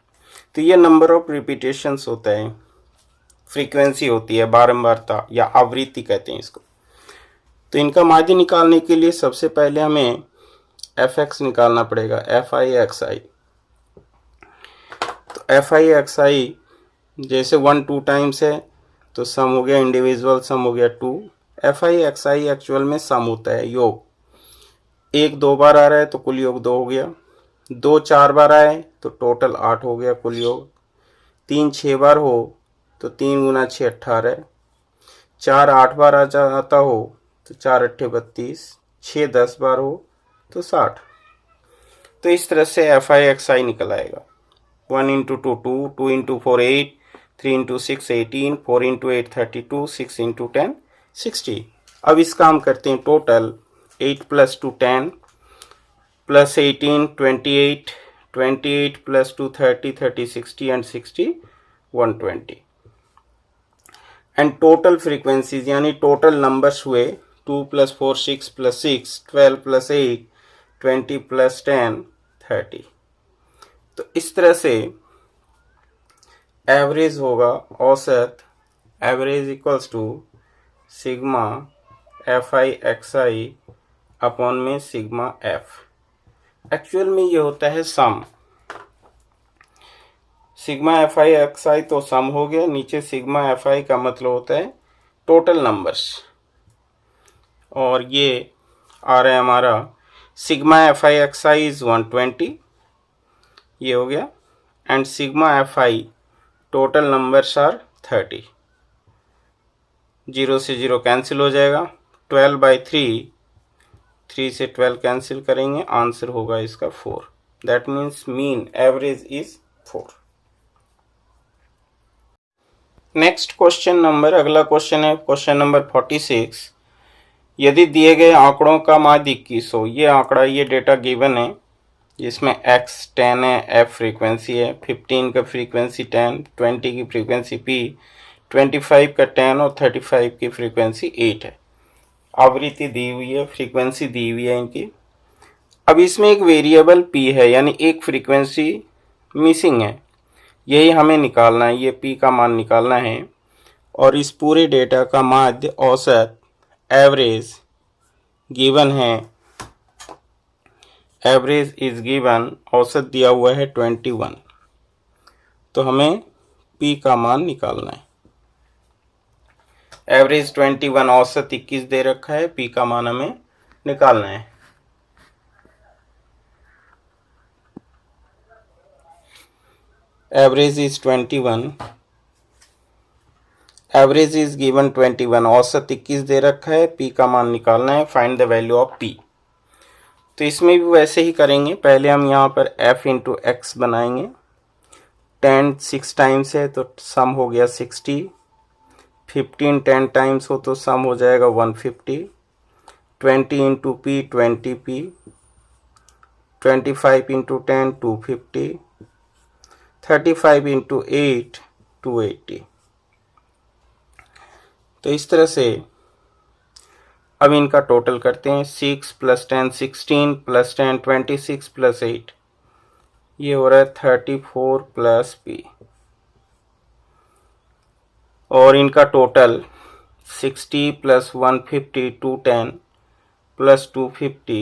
तो ये नंबर ऑफ रिपीटेशंस होता है, फ्रीक्वेंसी होती है, बारंबारता या आवृत्ति कहते हैं इसको। तो इनका माध्य निकालने के लिए सबसे पहले हमें एफ एक्स निकालना पड़ेगा, एफ आई एक्स आई। तो एफ आई एक्स आई जैसे 1 2 टाइम्स है तो सम हो गया, इंडिविजुअल सम हो गया 2। F I x I actual में सम होता है, योग। 1 2 बार आ रहा है तो कुल योग 2 हो गया, 2 4 बार आए तो टोटल 8 हो गया कुल योग, 3 6 बार हो तो 3 गुना 6 18, 4 8 बार आ जाता हो तो 4 8 32, 6 10 बार हो तो 60। तो इस तरह से एफ आई एक्स आई निकल आएगा। 1 into 2 2, 2 into 4 8, 3 into 6 18, 4 into 8 32, 6 into 10 60। अब इसका हम करते हैं total. 8 plus 2 10, plus 18 28, 28 plus 2 30, 30 60 and 60 120। And total frequencies यानी टोटल नंबर्स हुए 2 प्लस 4 6 प्लस 6 12 प्लस 8 20 प्लस 10 30। तो इस तरह से एवरेज होगा, औसत, average equals to sigma F I x I upon में सिग्मा एफ। एक्चुअल में ये होता है sum. Sigma F I x I तो सम हो गया, नीचे सिग्मा एफ आई का मतलब होता है टोटल नंबर्स, और ये आ रहा है हमारा sigma F I x I is 120, ये हो गया, and sigma F I total numbers are 30। 0 से 0 कैंसिल हो जाएगा, 12/3, 3 से 12 कैंसिल करेंगे, आंसर होगा इसका 4। That means mean average is 4। Next question number, अगला क्वेश्चन है क्वेश्चन नंबर 46। यदि दिए गए आंकड़ों का माध्य 21 हो, ये आंकड़ा, ये डेटा गिवन है, जिसमें x 10 है, f फ्रीक्वेंसी है, 15 का फ्रीक्वेंसी 10, 20 की फ्रीक्वेंसी p, 25 का 10 और 35 की फ्रीक्वेंसी 8 है। आवृत्ति दी हुई है, फ्रीक्वेंसी दी हुई है इनकी। अब इसमें एक वेरिएबल p है, यानी एक फ्रीक्वेंसी मिसिंग है, यही हमें निकालना है, ये p का मान निकालना है। और इस पूरे डेटा का माध्य, औसत, एवरेज गिवन है, एवरेज इज गिवन, औसत दिया हुआ है 21। तो हमें p का मान निकालना है। एवरेज 21, औसत 21 दे रखा है, p का मान हमें निकालना है। Average is 21, average is given 21, औसत 21 दे रखा है, p का मान निकालना है, find the value of p। तो इसमें भी वैसे ही करेंगे, पहले हम यहाँ पर f इंटू एक्स बनाएंगे। 10 6 टाइम्स है तो सम हो गया 60, 15 10 टाइम्स हो तो सम हो जाएगा 150, 20 into P 20p, 25 into 10 250, 35 into 8 280। तो इस तरह से अब इनका टोटल करते हैं। 6 प्लस 10 16 प्लस 10 26 प्लस 8, ये हो रहा है 34 प्लस p, और इनका टोटल 60 प्लस 150 210 प्लस 250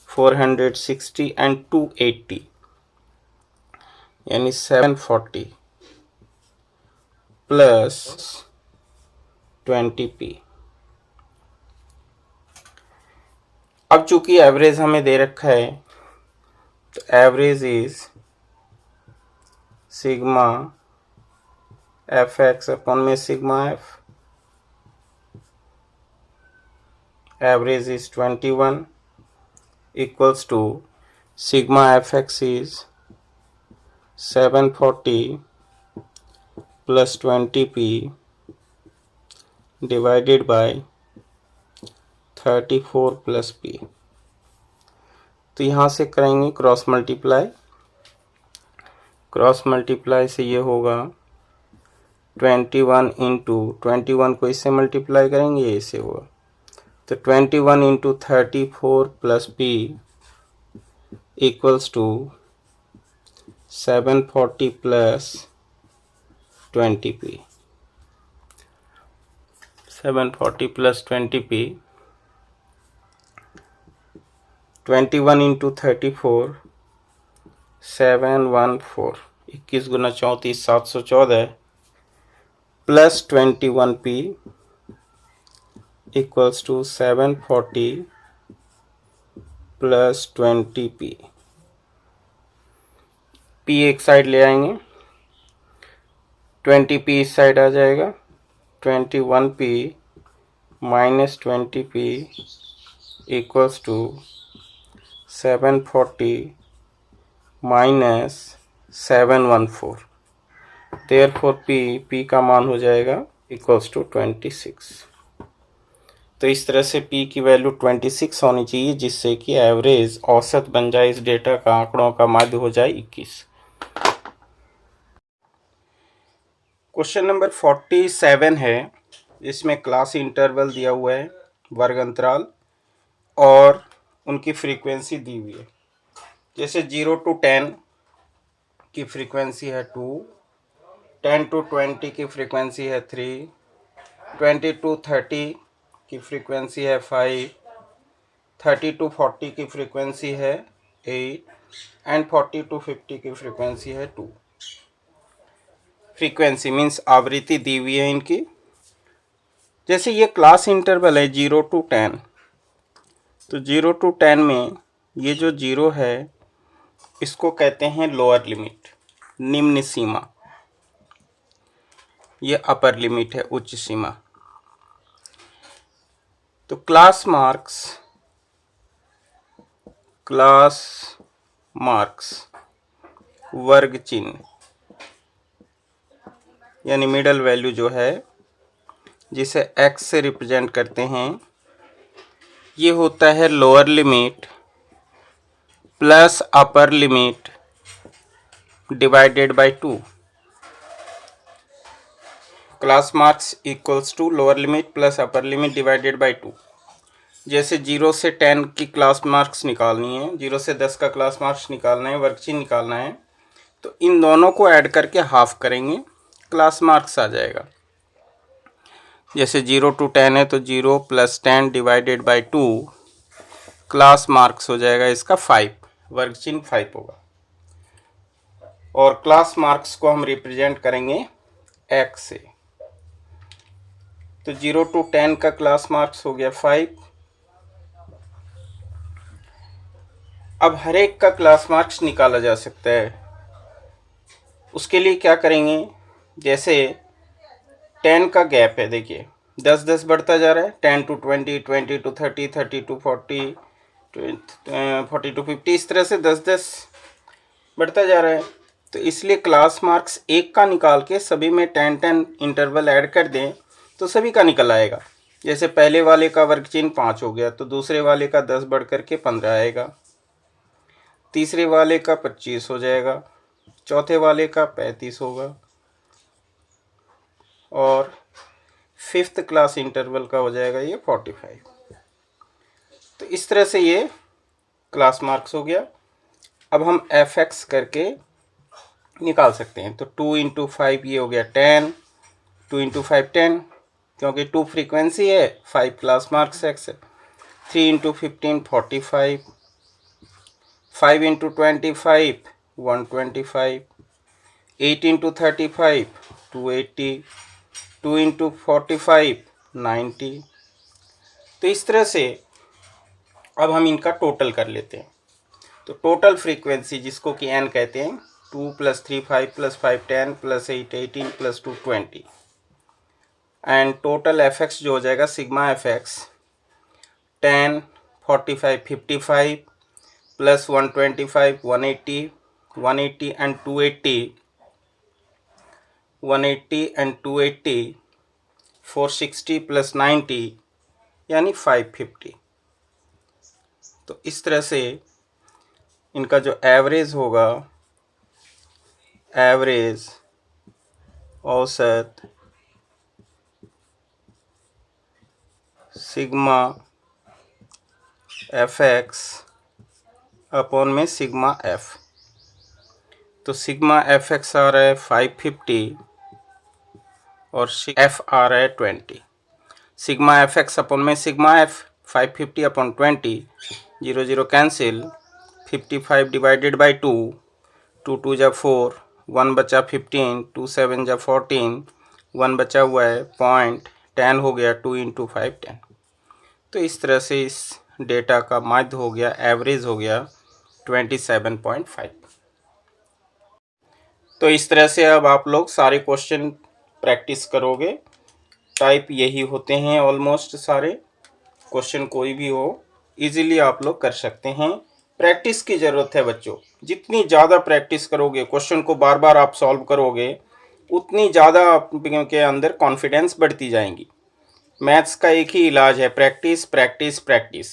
460 एंड 280, यानी 740 प्लस 20p। अब चूंकि एवरेज हमें दे रखा है, तो average is sigma F X upon में sigma F. Average is 21 equals to sigma F X is 740 plus 20p divided by 34 plus P. तो यहाँ से करेंगे क्रॉस मल्टीप्लाई, क्रॉस मल्टीप्लाई से ये होगा 21 इंटू 21 को इससे मल्टीप्लाई करेंगे, ये इससे होगा, तो 21 into 34 plus P equals to 740 plus 20p। 740 plus 20p, 21 into 34 714, 21 गुना 34 714 plus 21p equals to 740 plus 20p। p एक साइड ले आएंगे, 20p इस साइड आ जाएगा, 21p minus 20p equals to 740 minus 714। Therefore p का मान हो जाएगा इक्वल्स टू 26। तो इस तरह से p की वैल्यू 26 होनी चाहिए, जिससे कि एवरेज औसत बन जाए, इस डेटा का आंकड़ों का माध्य हो जाए 21। क्वेश्चन नंबर 47 है, इसमें क्लास इंटरवल दिया हुआ है, वर्ग अंतराल, और उनकी फ्रीक्वेंसी दी हुई है। जैसे 0 to 10 की फ्रीक्वेंसी है 2, 10 to 20 की फ्रीक्वेंसी है 3, 20 to 30 की फ्रीक्वेंसी है 5, 30 to 40 की फ्रीक्वेंसी है 8 एंड 40 to 50 की फ्रीक्वेंसी है 2। फ्रीक्वेंसी मीन्स आवृत्ति दी हुई है इनकी। जैसे ये क्लास इंटरवल है 0 to 10, तो 0 to 10 में ये जो 0 है इसको कहते हैं लोअर लिमिट, निम्न सीमा, ये अपर लिमिट है, उच्च सीमा। तो क्लास मार्क्स वर्ग चिन्ह यानी मिडल वैल्यू जो है, जिसे x से रिप्रेजेंट करते हैं, ये होता है lower limit plus upper limit divided by 2। Class marks equals to lower limit plus upper limit divided by 2। जैसे 0 से 10 की क्लास मार्क्स निकालनी है, 0 से 10 का क्लास मार्क्स निकालना है, वर्ग चिन्ह निकालना है, तो इन दोनों को ऐड करके हाफ करेंगे, क्लास मार्क्स आ जाएगा। जैसे 0 to 10 है तो 0 plus 10 divided by 2, class marks हो जाएगा इसका 5, वर्ग चिन्ह 5 होगा। और क्लास मार्क्स को हम रिप्रेजेंट करेंगे x से, तो 0 to 10 का क्लास मार्क्स हो गया 5। अब हर एक का क्लास मार्क्स निकाला जा सकता है। उसके लिए क्या करेंगे, जैसे 10 का गैप है, देखिए 10-10 बढ़ता जा रहा है, 10 to 20, 20 to 30, 30 to 40, 40 to 50, इस तरह से 10-10 बढ़ता जा रहा है। तो इसलिए क्लास मार्क्स एक का निकाल के सभी में 10-10 इंटरवल ऐड कर दें तो सभी का निकल आएगा। जैसे पहले वाले का वर्ग चिन्ह 5 हो गया, तो दूसरे वाले का 10 बढ़ करके 15 आएगा, तीसरे वाले का 25 हो जाएगा, चौथे वाले का 35 होगा, और फिफ्थ क्लास इंटरवल का हो जाएगा ये 45। तो इस तरह से ये क्लास मार्क्स हो गया। अब हम fx करके निकाल सकते हैं। तो 2 इंटू 5 ये हो गया 10, 2 इंटू 5 10, क्योंकि 2 फ्रीक्वेंसी है, 5 क्लास मार्क्स x है। 3 इंटू 15 45, 5 इंटू 25 125, 8 इंटू 35 280, 2 इंटू 45 90। तो इस तरह से अब हम इनका टोटल कर लेते हैं। तो टोटल फ्रीक्वेंसी जिसको कि n कहते हैं, 2 + 3 5 + 5 10 + 8 18 + 2 20, एंड टोटल fx जो हो जाएगा sigma fx 10 45 55 + 125 180 180 and 280 180 and 280 460 plus 90 यानी 550। तो इस तरह से इनका जो एवरेज होगा, एवरेज औसत सिग्मा एफ एक्स अपॉन में सिग्मा एफ। तो सिग्मा एफ एक्स आ रहा है 550 और एफ आ रहा है 20। सिग्मा एफ एक्स अपॉन में sigma F 550 upon 20, 0 0 cancel, 55 divided by 2, 2 2 जा 4, 1 बचा 15, 2 7 जा 14, 1 बचा हुआ है 0.10 हो गया, 2 इंटू 5 10। तो इस तरह से इस डेटा का माध्य हो गया, एवरेज हो गया 27.5। तो इस तरह से अब आप लोग सारे क्वेश्चन प्रैक्टिस करोगे। टाइप यही होते हैं ऑलमोस्ट सारे क्वेश्चन, कोई भी हो इजीली आप लोग कर सकते हैं। प्रैक्टिस की ज़रूरत है बच्चों, जितनी ज़्यादा प्रैक्टिस करोगे, क्वेश्चन को बार बार आप सॉल्व करोगे, उतनी ज़्यादा आपके अंदर कॉन्फिडेंस बढ़ती जाएंगी। मैथ्स का एक ही इलाज है, प्रैक्टिस प्रैक्टिस प्रैक्टिस।